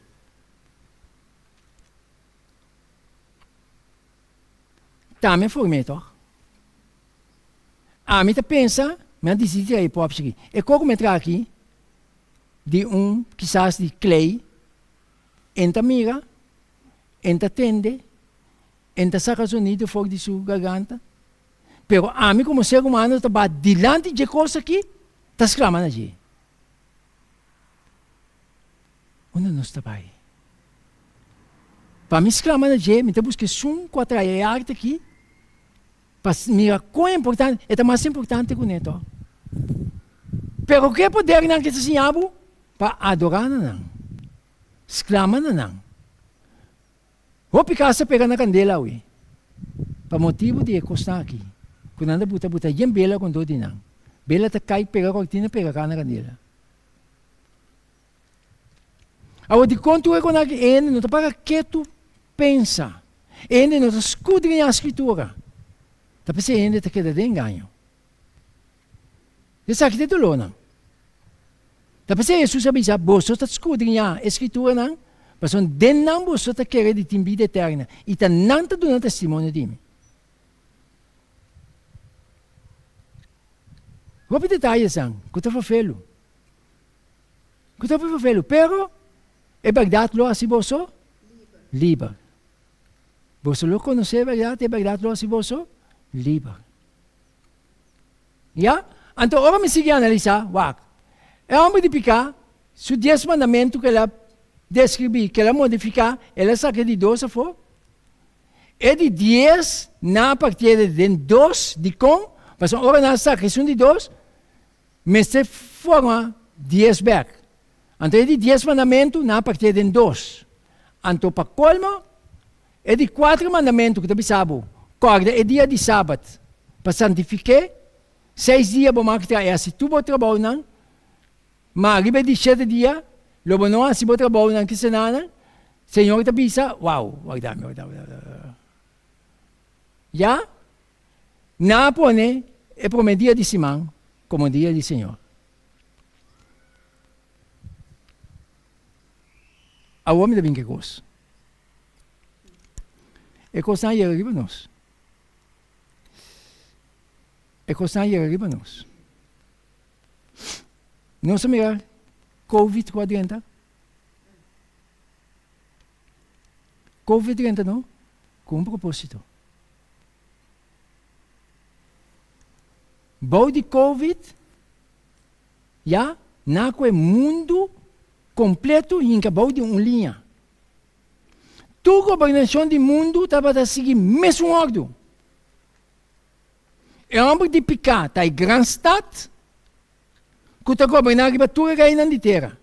Tá me formando. A me pensa, me decide aí para seguir. E como me traz aqui de quizás de clay, enta mira, enta tende, enta saca sonido fora de sua garganta. Pero a mim, como ser humano, está diante de coisa aqui, está exclamando aqui. Onde nós está aí? Para me exclamando aqui, me busca um com a arte aqui, para mirar quão é importante, é mais importante que o neto. Pero o que poder não que se sinhabo? Para adorar não. Exclama não. Vou picar essa pegando a candela, ui. Para motivo de encostar aqui. Quando anda buta jem bela com todo não. Bela tá cai pega cortina pega cá na canela. Agora de quanto é quando ele não tá para que tu pensa. Ele não tá escudrinha a escritura. Tá pensando ele tá querendo enganho. Isso aqui é do lona. Tá pensando Jesus avisa, você tá escudrinha a escritura não? Mas on den não você tá querendo de vida eterna. E tá não tá dando testemunho de mim. Vou pedir detalhes, que eu falo. Que eu falo, pero é verdade lo assim você? Livre. Você lo conhece, é verdade lo assim você? Livre. Já? Então, agora me siga a analisar, é uma modificar, se 10 mandamentos que ela descreve, que ela modificar, ela sabe de 12 for. É de 10, na partir de 2, de com, mas agora nós sabe que de 2, mas se forma 10 back. Então, é de 10 mandamentos, na partir de 2. Então, para colmo, é de 4 mandamentos que tu sabe. Corda é dia de sábado. Para santificar, 6 dias para marcar esse. Tu vai trabalhar, não? Mas, riba de 7 dias, logo não, se vai trabalhar, não, que se não, Senhor te avisa, uau, guardame. Já? Na pone, é para o dia de semana, como dia do Senhor. A homem da vinha coisa. É coisa aí arriba nós. É coisa aí arriba nós. Não se mirar COVID-40. COVID-40 não? Com propósito. Bom de COVID, já, na que mundo completo e acabou de uma linha. Toda a governação do mundo estava a seguir o mesmo ordem. É um de picar, está em grande estado, que está governando para toda a reina de terra.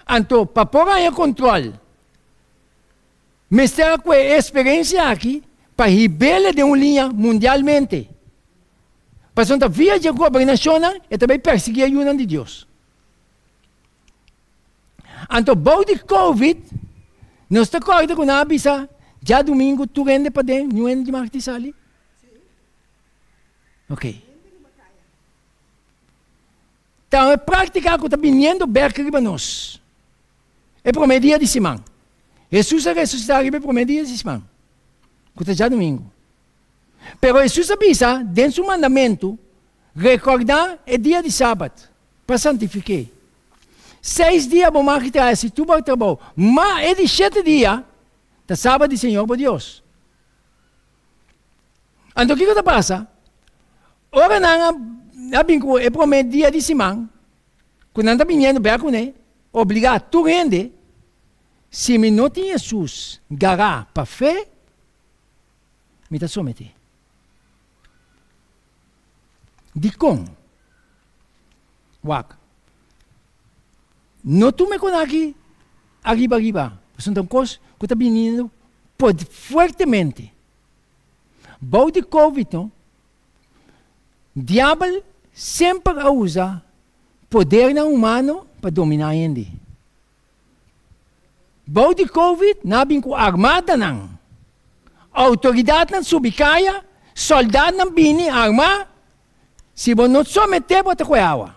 Então, para pôr em controle, mas ter com a experiência aqui, para rebelar de uma linha mundialmente. Para a via de governação é também perseguir a união de Deus. Então, bom de COVID, nós estamos correndo com a avisa, já domingo, tu rende para dentro, não rende de martes ali? Ok. Então, prática que está vindo berca riba nós. É para o dia de semana. Jesus ressuscitar riba para o dia de semana. Que está já domingo. Pero Jesus avisa, dentro do mandamento, recordar é dia de sábado, para santificar. 6 dias vão marcar se tu vai trabalhar. Mas é de 7 dias, da sábado do Senhor para Deus. Então, o que passa? Ora, não é para o dia de semana, quando não está vindo bem com ele, obrigado, tu rende, se me não tem Jesus, gará para fé, me está someter. De como? Wak. Não tu me conhece arriba. São coisas que está vindo fortemente. Bom de Covid, não? Diabo sempre usa poder humano para dominar ele. Bom de Covid, não vem com armada, não. Autoridade não subicaia, soldado não vem armar. Se você não someter, você vai água.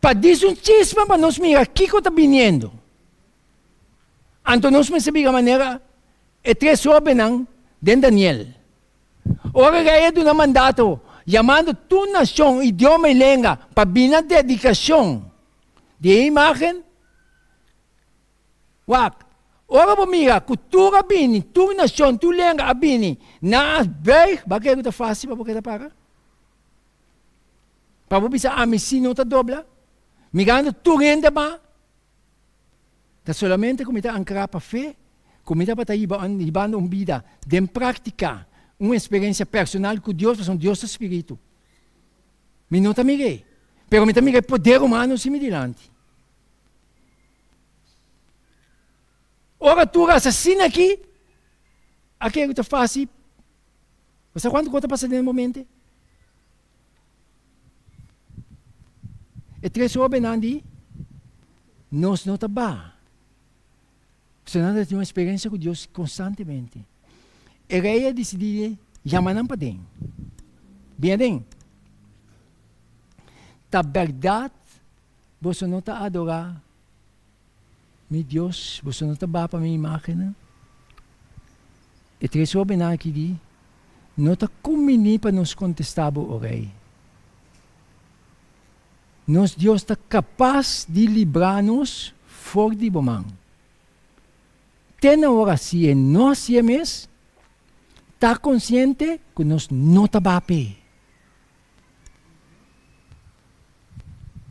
Para dizer um chisme, para nós mirar o que está vindo. Então, nós percebemos a maneira, é 3 homens dentro de Daniel. Ora, é de um mandato, chamando tua nação, idioma e língua, para vir a dedicação de imagem. Ora, para mirar, cultura bini, tua nação, tua língua bini, na bem, vai que é fácil para você pagar? Para você pensar, a missão não está dobla? Mirando tu renda ba? Da solamente como está ancrar para fé, como está para ibando vida, de prática, uma experiência personal com Deus, porque Deus é espírito. Me não está mirei, pero me está mirei poder humano se me dilante. Ora tu assassina aqui é que está fácil. Você quanto conta passa no momento? E 3 homens ali, nós não está bem. Você não tem uma experiência com Deus constantemente. E rei decidiu chamar para dentro. Bem dentro. Da verdade, você não está adorar meu Deus, você não está bem para minha imagem. E 3 homens aqui, não está combinando para nos contestar o rei. Nosso Deus está capaz de livrar-nos fora de bomão. Tem a oração em nós mesmos, está consciente que nós não estamos bem.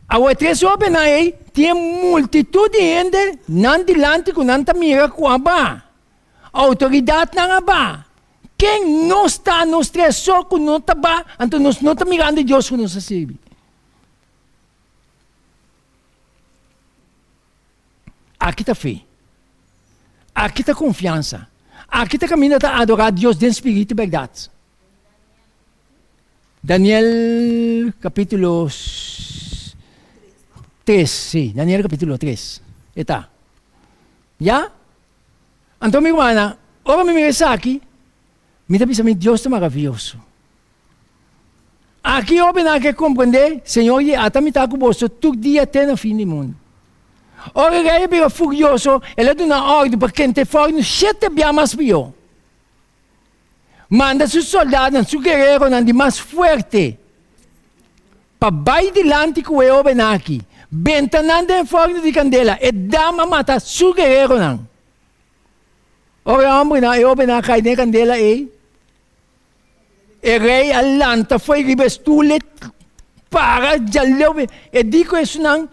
Agora, 3 homens aí, tem multitud de gente, não dilante que não está mirando com a ba. A autoridade não é ba. Quem não está nos 3 só que não está ba, então nós não estamos mirando Deus que nos serve. Aqui está fé. Aqui está confiança. Aqui está caminho para adorar Deus dentro do Espírito e verdade. Daniel capítulo 3, sim. Daniel capítulo 3. Está. Já? Então, minha irmã, ora me mira aqui, me está pensando, Deus é maravilhoso. Aqui eu venho a compreender, Senhor, até me está com você, todo dia até no fim do mundo. Ora, ele é furioso, ele dá uma ordem para quem te for, não 7 biamas pior. Manda seus soldados, seus guerreiros, de mais forte. Para baixo delante que eu venho aqui. Bentanando em forno de candela, e dá uma mata, seus guerreiros. Ora, homem, eu venho a cair na candela, e rei alanta, foi ribestule, para, já leu, e digo isso não,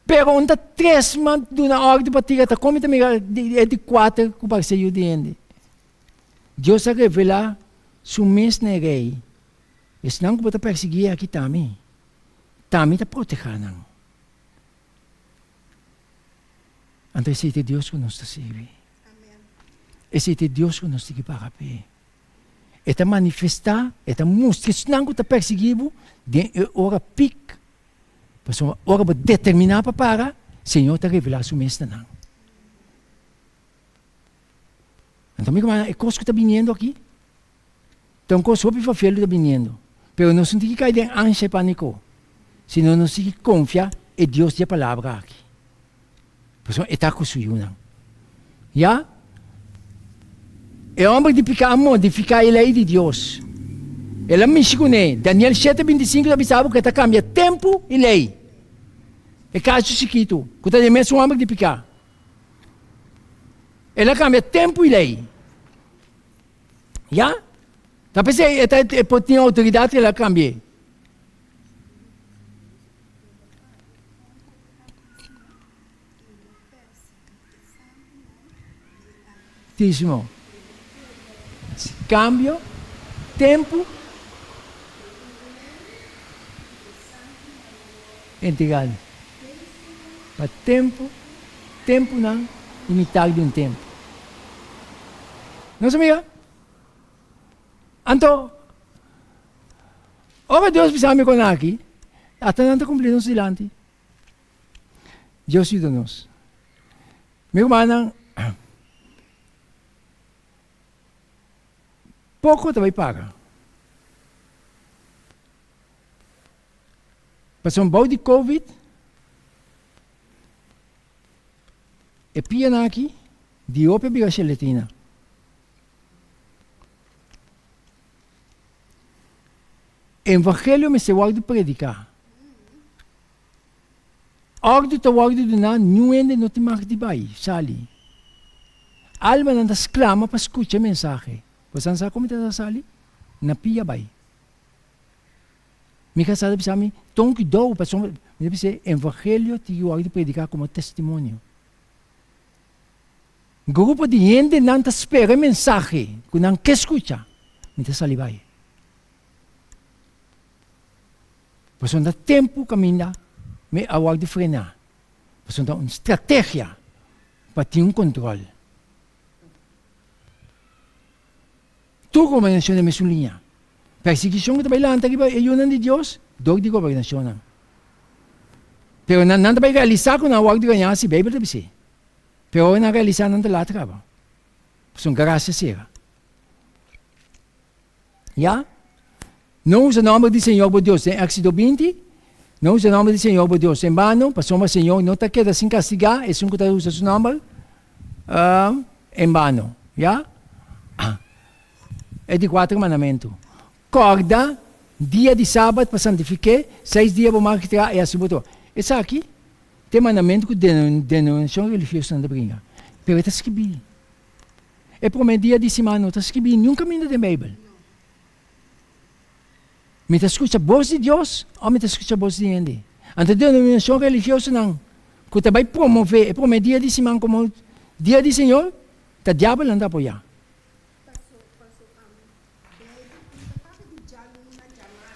pero onde 3 man de uma ordem para tirar, como também é de 4 que vai ser o diante. Deus a revelar seu mesmo rei. E senão que você perseguir aqui também. Também está protegendo. Então esse é Deus que nos serve. Esse é Deus que nos tem que parar. Está manifestar, está mostrar, senão que está perseguido, de hora pique. Então, ora para determinar para parar, Senhor está revelando seu mesmo não. Então, é coisa que está vindo aqui. Então, coisa que o filho está vindo. Pero não senti que cai de ansia pânico. Senão não se confia em Deus e a palavra aqui. Por isso, está com suyo não. Já? É homem de ficar amor, de ficar a lei de Deus. Ela me ensinou, Daniel 7:25 avisava que está cambia tempo e lei. É caso chiquito, que está de mesmo homem de ficar. Ela cambia tempo e lei. Já? Tá pensando, ela tem autoridade, ela cambia. Tíssimo. Cambio, tempo, integral. Para tempo não, e metade de tempo. Não sabia? Então, ora Deus precisa me contar aqui, até não está cumprindo os dilante. Deus ajuda-nos. Meu irmão, pouco também paga. Passou um bom de Covid, e pia aqui, de ópia biga xeletina. Evangelho me se guarda predicar. Ordo te guarda de nada, ninguém não te marca de bai, sali. Alma não exclama para escutar a mensagem. Você sabe como está sali? Na pia bai. Me casada bisa mi, tom que dou, para me disse evangelho te guarda predicar como testemunho. Grupo de gente não espera a mensagem, que não quer escutar, me está sali bai. Pois não dá tempo caminhar, me awag de frenar. Pois não dá uma estratégia para ter controle. Tu governação de mesulinha. Perseguição que trabalha lá, é yun de Deus, dog de governação. Pero não trabalha realizar com a awag de ganhar se Bíblia deve ser. Pero não realizar não lá traba. Pois não graça será. Já? Não usa o nome do Senhor por Deus. Em Éxodo 20, não usa o nome do Senhor por Deus. Em vano, passou o Senhor, não está queda sem castigar, é só que usa o nome em vano. Já? É de 4 mandamentos. Corda, dia de sábado para santificar, 6 dias para marcar e assim botou. Esse aqui tem mandamento que denominação religiosa não brinca. Pero está escrito. É para o dia de semana, está escrito em um caminho da Bíblia. Me escuta a voz de Deus ou me escuta a voz de gente? Então, a denominação religiosa não. Que vai promover, é para o dia de semana como dia de Senhor, o diabo não está apoiando.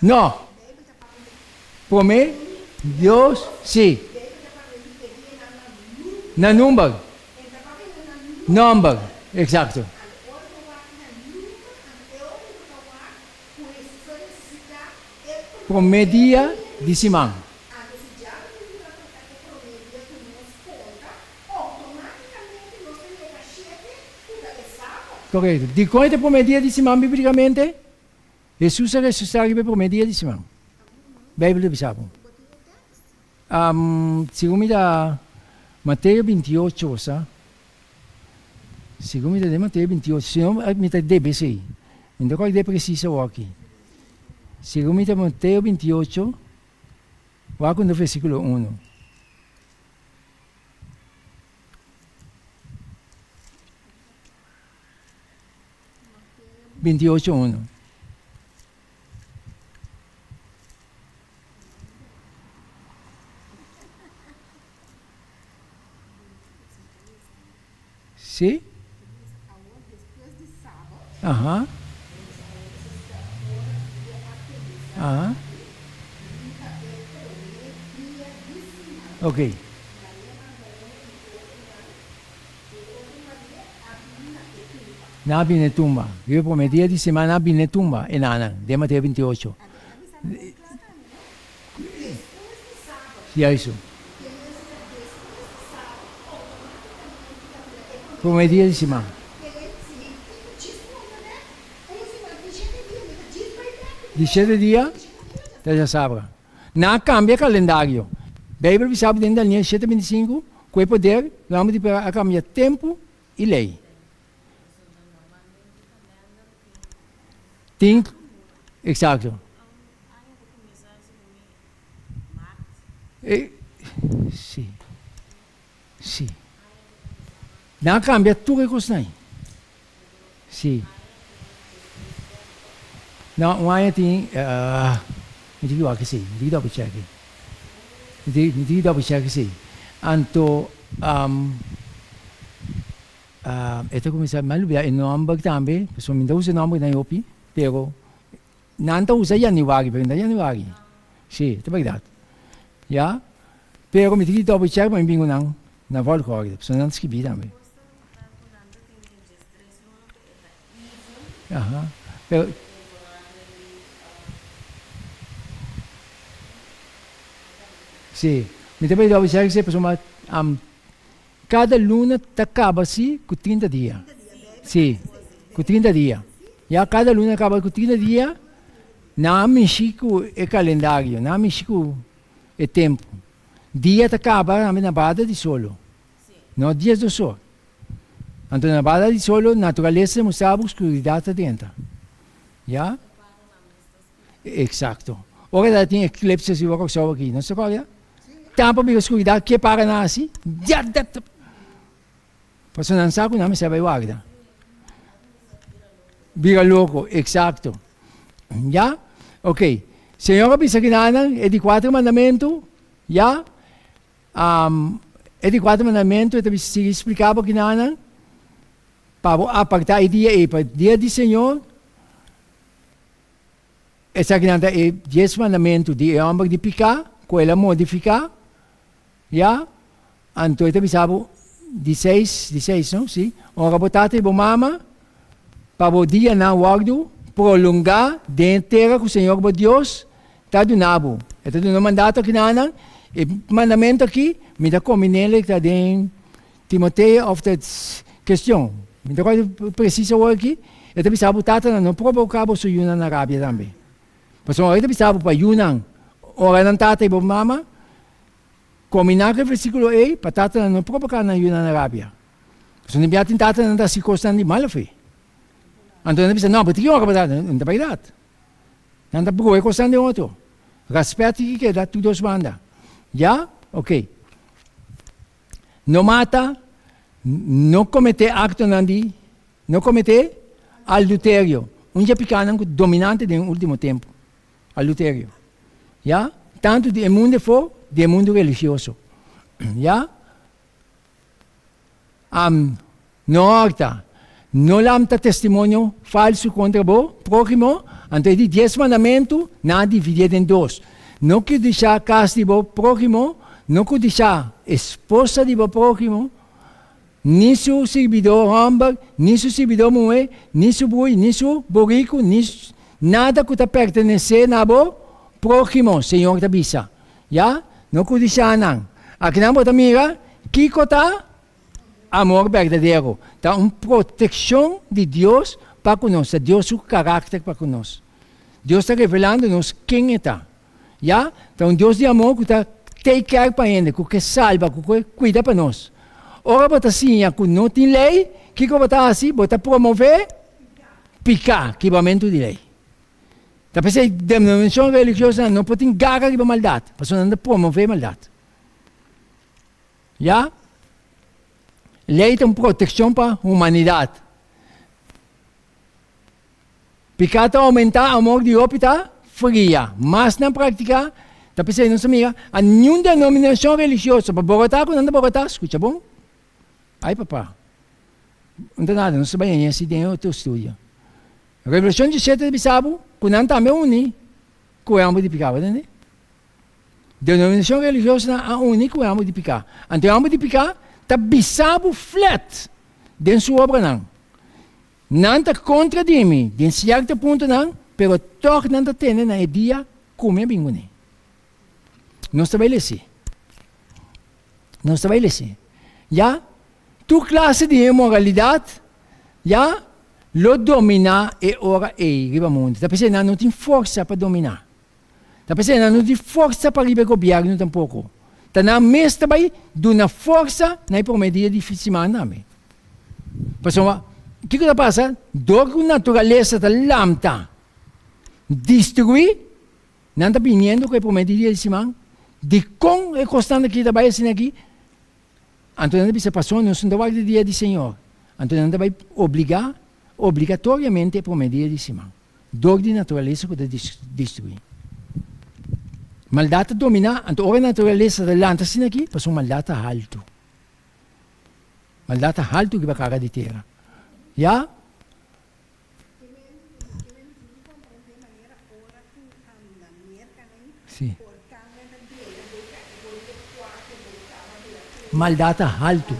Não. Para mim, Deus, sim. Na número. Número, exato. Promedia de semana. Correto. De quanto promedia de semana, biblicamente? Jesus ressuscitou para promedia de semana. Bíblia de sábado. Segundo Mateus 28, sabe? Segundo Mateus 28, senão me deve ser. Então, qual é preciso aqui? Segundo Mateus 28, vá com o versículo 1. Veintiocho 1. Sim? Aham. Aham. Ok. Na Binetumba. Yo prometía de semana Binetumba en Ana, de Mateo 28. Sí, eso. Prometía de semana. 17 dias, já sabe. Não cambia calendário. Bíblia vi sabe dentro da linha 7:25, que poder, vamos de a cambiar tempo e lei. Tem, exato. Sim. Sim. Não cambia tudo que custa. Sim. Não, aí tem, me diga o que sim, me diga o que aqui. Me diga o que sim. Anto, ito começa a malubia, e nome também, pessoal me dá o nome na Iopi, pero não usa Januário, porque não é Januário. Sim, é verdade. Ja? Pero me diga o que é, mas bingo não, na volta corrida, pessoal não escrevi também. Aham. Pero sim, me também dá o que é, pessoal, cada luna acaba assim com 30 dias. Sim, com 30 dias. Já cada luna acaba com 30 dias, não mexe com o calendário, não mexe com o tempo. Dia acaba na bada de solo, não dias do sol. Então, na bada de solo, a natureza mostrava a escuridade dentro. Já? Exato. Ora tem eclipse se você aqui, não se corre? Tampa a escuridade que para nascer, já Posso não sabe não me sabe guarda. Vira louco, exato. Já? Ok. Senhor, pensa que nada é de 4 mandamentos, já? É de 4 mandamentos, então se explicava que nada, para apartar o dia, para o dia do Senhor, essa que nada é 10 mandamentos de homem de picar, com ela modificar, já? Então, então sabe 16, não? Sim. Ora, botate bo mama, para o dia na guardo, prolongar de inteira com o Senhor, bo Deus, está do nabo. Então, no mandato que nada, o mandamento aqui, me dá como nele, está em Timoteo, of the questão. Me dá coisa precisa aqui, então, sabe, botate não provocar o Yunan na Arábia também. Mas, ora, então, sabe, para Yunan, ora, não tate bo mama, combinar o versículo E, para tata não provocar na Yunan na Arábia. Se não biatin tata não está se costando de mal fé. Então não pensa, não, porque eu acabo não está verdade. Não está por costando de outro. Respeite que dá tudo os banda. Já? Ok. Não mata, não comete acto nandi, não comete adultério. Dia pequeno dominante do último tempo. Adultério. Já? Tanto de mundo for, de mundo religioso. Já? Não horta, não lamenta testemunho falso contra o próximo, então de 10 mandamentos, não dividir em 2. Não que deixar a casa do próximo, não que deixar a esposa do próximo, nem seu servidor homem, nem seu servidor mulher, nem seu boi, nem seu borico, nada que está pertencer ao próximo, Senhor da Bisa. Já? Não que deixar não. Aqui não pode mirar, que está amor verdadeiro. Está uma proteção de Deus para conosco. Deus o caráter para conosco. Deus está revelando-nos quem está. Já? Então, Deus de amor que está take care para ele, que salva, que cuida para nós. Ora, bota assim, que não tem lei, que bota assim, bota promover, picar, equipamento de lei. Então, pensei, denominação religiosa não pode engagar a maldade, mas não promover maldade. Já? Lei tem proteção para a humanidade. Pecado aumentar o amor de ópita fria, mas na prática, tá pensando, não sabia, a nenhuma denominação religiosa, para Bogotá, quando anda Bogotá, escuta bom? Aí, papá, não tem nada, não sabia, assim tem outro estúdio. A Revelação 17 de Bisabo, quando anda também uni, com o amo de picar, entende? Denominação religiosa é a única que o amo de picar. Então, o amo de picar, está Bisabo flat, dentro da sua obra, não. Não está contra de mim, de certo ponto, não, pero toch não está tendo na dia como é bingo, né? Não estabelece. Não estabelece. Já? Tu classe de imoralidade, já? Lo dominar e ora è riba mundo. Da pensare non tem forza per dominare. Da pensare non tem forza per riba governo tampoco. Da na mestra vai duna forza na promedia difficilmente a me. Insomma, che cosa passa? Dopo la naturalezza dell'amta distrui, non sta venendo che promedia di Simon, di con è costante che da vai essere aqui. Antonio bisa passou não são da dia do Senhor. Antonio vai obrigar obrigatoriamente a promedia di Simon. Dor di naturaleza que destruir. Maldata domina, anto ora naturaleza dell'anta sin aqui, passou maldata alto. Maldata alto que vai cagar de terra. Ja? Sì. Maldata alto.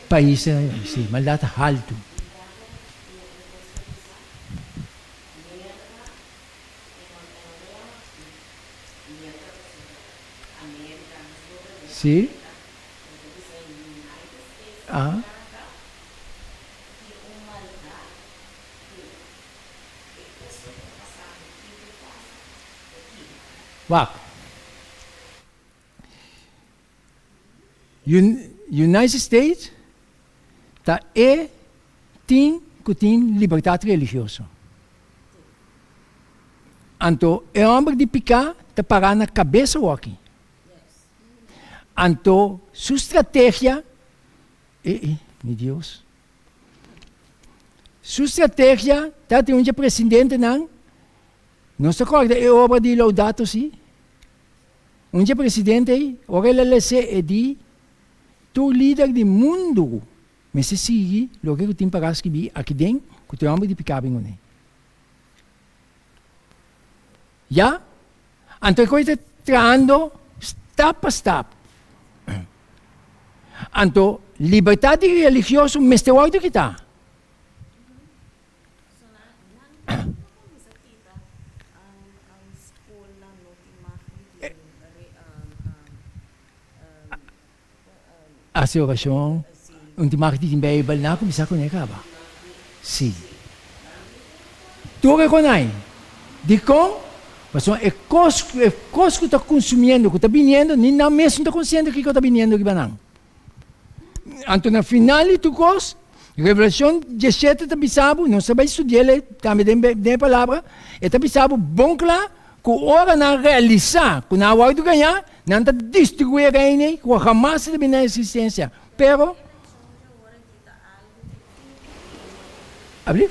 Paese, sì, maldata alto. Sì? Ah? Wow. United States tem liberdade religiosa. Então, é homem de picar está parar na cabeça aqui. Então, sua estratégia meu Deus. Sua estratégia está tem um presidente não se acorda é obra de Laudato Si. Um presidente ora ele é de tu líder do mundo. Mas se sigue, lo que tem para escrever aqui dentro, que tu homem de picar bem né. Já? Então, coisa trando step a step. Então, liberdade religiosa, mas te olha que está. A sua oração, onde marketing Bible na começar com ela. Sim. Tu reconhece? De com? Mas é coisa que está consumindo, que está vindo, nem na mesmo está consciente que está vindo que banang. Então, na final de tu coisa, Revelação 17 está bisabo, não sabe estudar, também tem palavra, está bisabo bom claro, que hora na realizar, que na hora de ganhar, não está distribuir a reina, que jamais está na existência. Pero, abrir?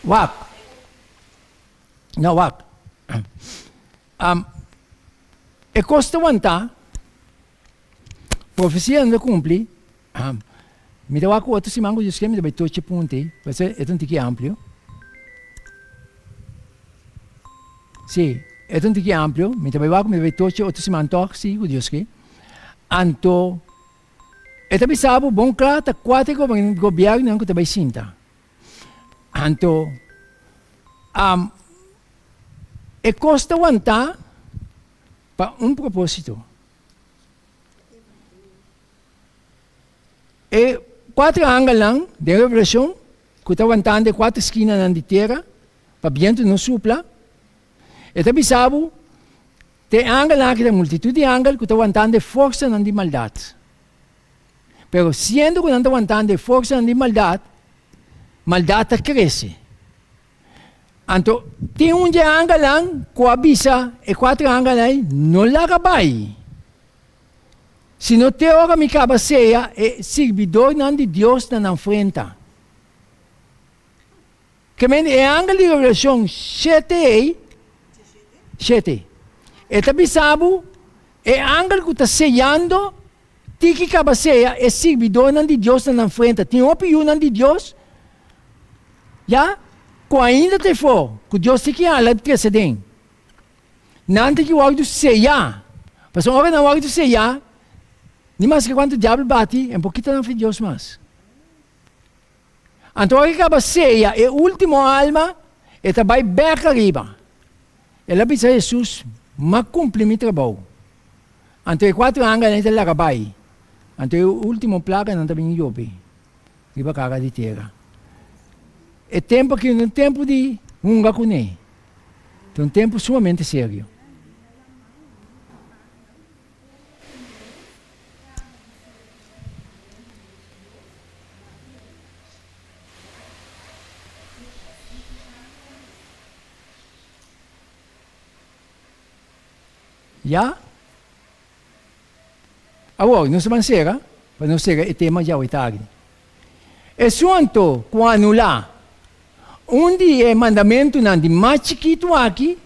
Wak. Não, wak. E costa aguentar, profecia não cumpre, me dá com outro simango de esquema de baitoche ponte, mas é um tique amplo. Sim, é um tique amplo, me dá com baitoche outro simango, sim, o Deus que. Anto, é também sabe, bom claro, tá quatro governo não que também sinta. Anto, e costa aguentar para propósito. E 4 ângulos lang de revelação, que está aguentando 4 esquinas de terra, para viento não supla. E também sabe, tem ângulos lá que tem multitud de ângulos que está aguentando força de maldade. Pero sendo que não está aguentando força de maldade, maldade cresce. Então, tem de ângulo lá, que avisa, e 4 ângulos aí, não larga vai. Se não tem hora me cabeceia, é servidor de Deus na frente. Que é ângulo de revelação 7. E também sabe, é ângulo que está sellando, tem que cabeceia, é servidor de Deus na frente. Tem opinião de Deus, já? Que ainda te for, que Deus tem que falar de precedente. Não tem que o hora de sellar. Mas a hora na hora de sellar, nem mais que quando o diabo bate, é um pouquinho na frente de Deus mais. Então, a acaba ceia, é a última alma, e trabalha bem arriba. Ela pensa Jesus, mas cumpre meu trabalho. Anto 4 anni nel larabai. Anto l'ultimo plaga non da yobi. Riba cara di terra. È tempo che è un tempo di unga con è un tempo sumamente serio. Ja? Allora, non si sera? Ma non sera è tema già tardi. E suonto quando là, onde é mandamento não de mais chiquito aqui,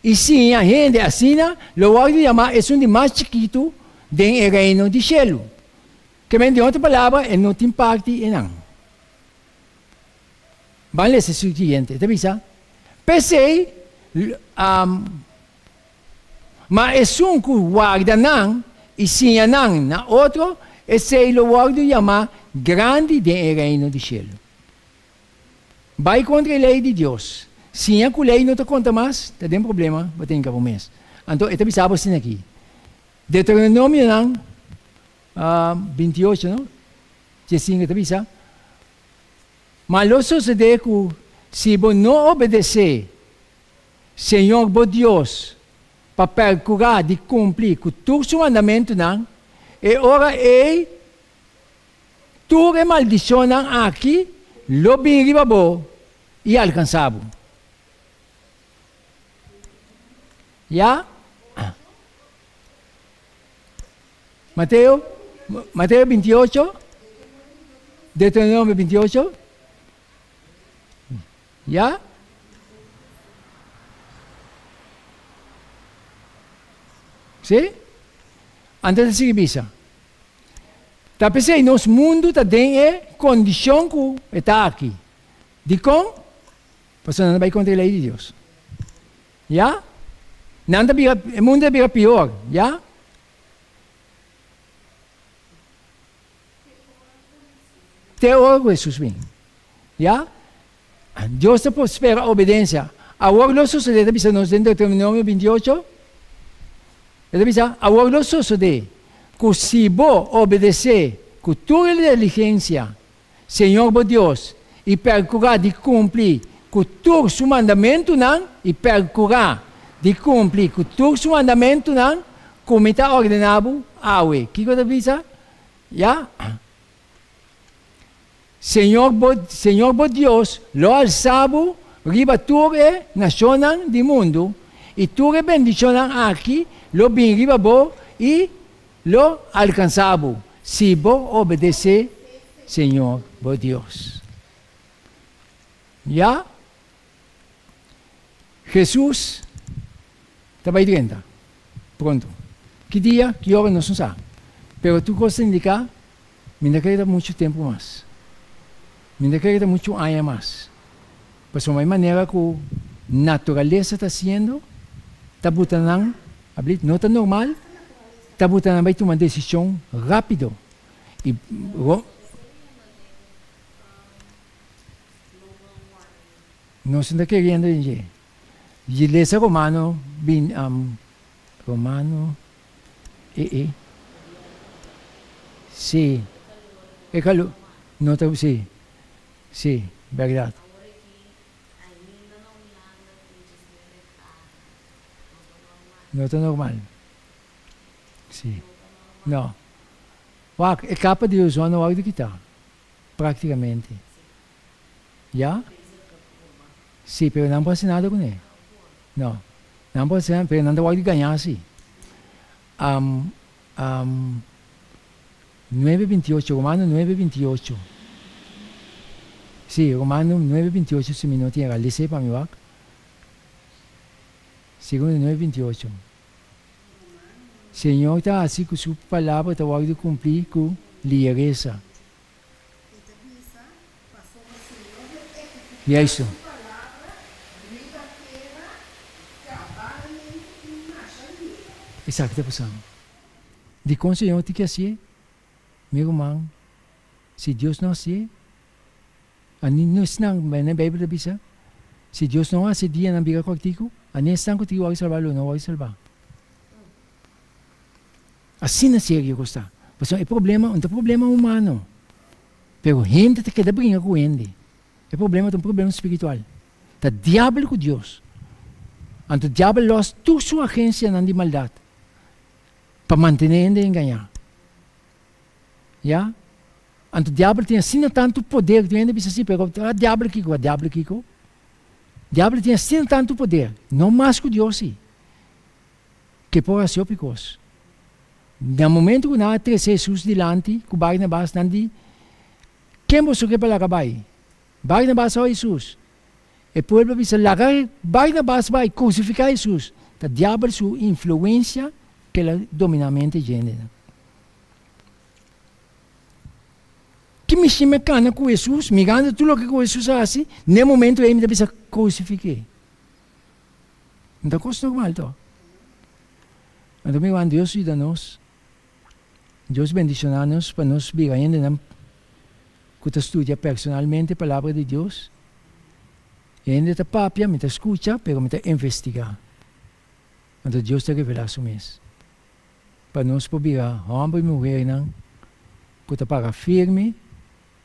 e sim a gente assina, lo voglio chiamare é um de mais chiquito del reino di cielo. Que vem de outra palavra e não tem parte e não. Vale esse suficiente, tá vendo? Pensei, mas é um que guarda não, e sim a não na outro, e sei lo voglio chiamare grande del reino di cielo. Vai contra a lei de Deus. Se a lei não te conta mais, tá tem problema, vai ter que mês. Então, eu pensava assim aqui. Deuteronômio não, 28, não? Que sim, tá pensando? Mas lo sucede que se você não obedecer, Senhor, bom Deus, para procurar de cumprir com todos os mandamentos, não, e ora é, tu maldição aqui, lo bem ribabo e alcançado. Já? Mateo 28, Deuteronômio 28. Já? Sim? Antes de seguir bisa. Tapi sa nos mundo ta den condição que está aqui. De com? Pastor não vai contra a lei de Deus. Já? Nada bira, o mundo é pior. Já? Te orgo Jesus bem. Já? Deus te espera a obediência. Agora lo sucede, bisa nos dentro do Deuteronômio 28. Bisa, agora lo sucede. Que se vos obedecer com toda a diligência, Senhor bom Deus, e procurar de cumprir com todos os mandamentos, não, e procurar de cumprir com todos os mandamentos, não, como está ordenado, awe. Que coisa visa? Já? Senhor bom Deus, lo alçado, riba toda nação do mundo, e toda bendição aqui, lo bem riba bo, e lo alcançamos se vos obedecer, Senhor, por Deus. Já? Jesus estava aí dentro. Pronto. Que dia, que hora, não sei. Pero tu costa indicar, me queda muito tempo mais. Me queda muito anos mais. Por uma maneira que a natureza está sendo, está botando, não está normal, está botando vai tomar uma decisão rápido. E não se está querendo dizer. Igreja Romano, Romano, sim, é calo, não está, sim, verdade. Não está normal. Sim. Não. É capa de ozônio ao de quitar. Praticamente. Já? Sim, mas não pode ser nada com ele. Não. Não pode ser, mas não pode ganhar, sim. 9:28, Romano 9:28. Sim, Romano 9:28, se me não tinha lê para mim, vai. Segundo 9:28. Senhor está assim com sua palavra, está a cumprir com liderança. E é isso. Exato, está passando. De como o Senhor tem que ser, meu irmão, se Deus não ser, não está na Bíblia da Bisa, se Deus não hace dia na vida contigo, não está contigo, vai salvar, não vai salvar. Assim na sério está. Mas é problema, um problema humano. Pero gente que quer brincar com ele. É problema, um problema espiritual. Tá diabo com Deus. Então o diabo los toda sua agência na maldade. Para manter ele enganar. Já? Então o diabo tem assim tanto poder, que ele diz assim, pero o diabo Kiko. O diabo tem assim tanto poder, não mais que Deus, que pode ser perigoso. No momento que nós temos Jesus delante, com Barnabas, nós dizemos, quem você quer para lá? Barnabas ou Jesus? E o povo diz, Barnabas vai crucificar Jesus. O diabo sua influência que ele domina a mente gente. Que me chama cana com Jesus, mirando tudo o que Jesus faz, no momento ele me deve crucificar. Então, coisa normal, então. Então, meu irmão, Deus ajuda-nos. Deus bendicionar-nos para nós vir ainda que estudia personalmente a palavra de Deus. E ainda te papia, me te escuta, pero me te investigar. Então, Deus te revela isso mesmo. Para nós poder, homem e mulher, que te para firme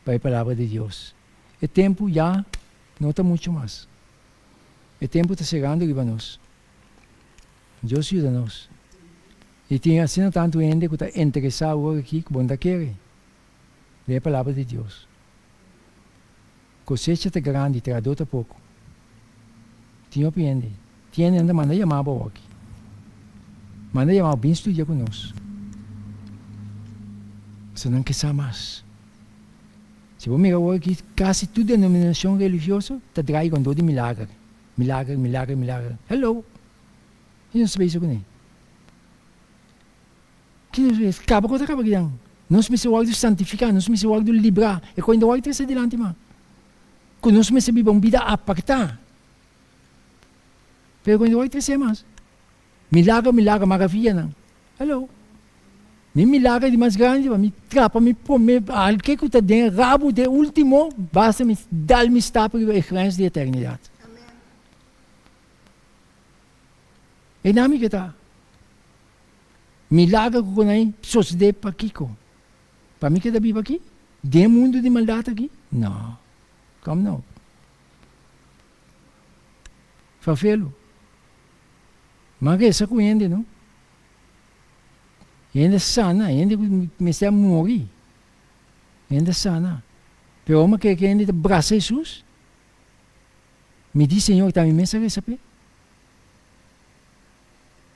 para a palavra de Deus. O tempo já não está muito mais. O tempo está chegando para nós. Deus ajuda-nos. E tem assim tanto gente que está interessado aqui, que bom quer. É a palavra de Deus. Cosecha está grande, traduz está pouco. Tinha opinião. Tinha ainda manda chamar para aqui. Manda chamar bem estudar conosco. Você não quer saber mais. Se você mirar aqui, quase toda denominação religiosa está dragando todo de milagre. Milagre. Hello. E não sabe isso com ele. Que não sabe, acaba aqui. Não se me de santificar, não se me de livrar. E quando o outro está delante, mas. Quando não se me vive uma vida apartada. Pero quando o outro está mais. Milagre, maravilha, não. Hello. Mi milagre de mais grande, me trapa, me põe, alguém que está dentro, rabo de último, basta me dar-me estar para a referência de eternidade. Amém. E não me que está. Milagre que eu sucede para Kiko. Para mim que está vivo aqui? De mundo de maldade aqui? Não. Como não? Fafelo. Mas essa conhece, não? E ainda sana, ainda comecei a morrer. Ainda sana. Pero uma que ainda abraça Jesus, me diz, Senhor, está me mensagem saber?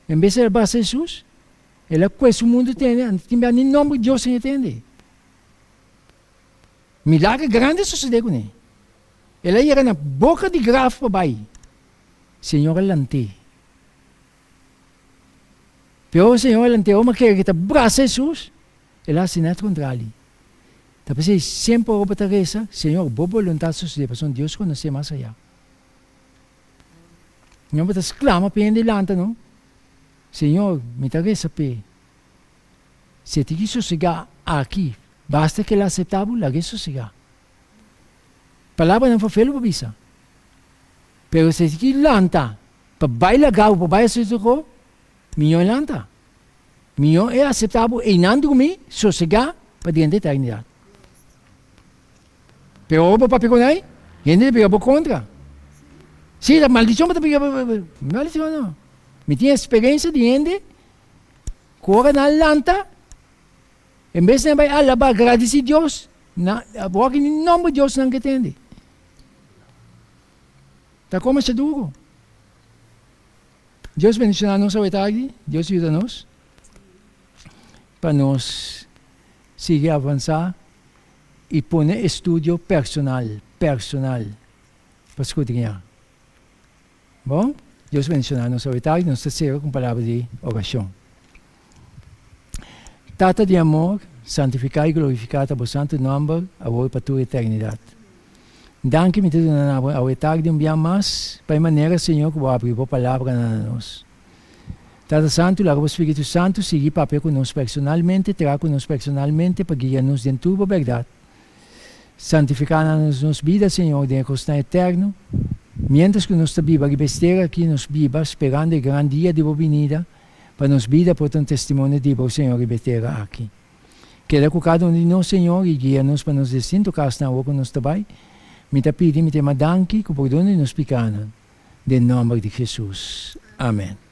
Em vez de abraçar Jesus, ela conhece o mundo tem, em nome de Deus se entende. Milagre grande sucedeu com ele. Ela ia na boca de grafo para baixo. Senhor, lante. Pero o Senhor, ele tem uma que te abraça Jesus, ele assina contra ele. Então, sempre rouba a reza, Senhor, boa vontade suceder, porque Deus conhece mais allá. Não vai exclamar para ele delante, não? Senhor, me dá reza para se te quis sossegar aqui, basta que ele aceitável, la reza sossegar. Palavra não foi feio para bisa. Pero se te quis lanta, para bailar gau, para bailar sossegar, minha lanta. Minha é aceitável e não dormir, sossegar para dentro da eternidade. Pero o papi con ahí, gente pega por contra. Sí, la maldición me pega maldición no. Me tiene experiencia de gente, corre na lanta, en vez de alabar, agradecer a Dios, porque em nome de Deus não entende. Está como é duro. Deus bendicionar nos hoje tarde, Deus ajuda-nos para nós seguir a avançar e pôr estudo personal para escudrinhar. Bom? Deus bendicionar nos hoje tarde, nós terceiro com palavra de oração. Tata de amor, santificar e glorificar o santo nome, agora para tua eternidade. Danke me tudo na hoje tarde um dia mais, para maneira, Senhor, que vou abrir a palavra na nós. Tata Santo, lá o Espírito Santo, seguir papel conosco personalmente, terá conosco personalmente, para guiar-nos dentro da verdade. Santificar-nos nas vidas, Senhor, de costa eterno. Mientras que nós vivamos, que besteira aqui nos viva, esperando o grande dia de venida, para nos vida por um testemunho de o Senhor ribetera aqui. Queda com cada um de nós, Senhor, e guia-nos para nos destinto caso na hora nos trabalho. Me te pedi, me te madanki, que por onde nos picana. Em nome de Jesus. Amém.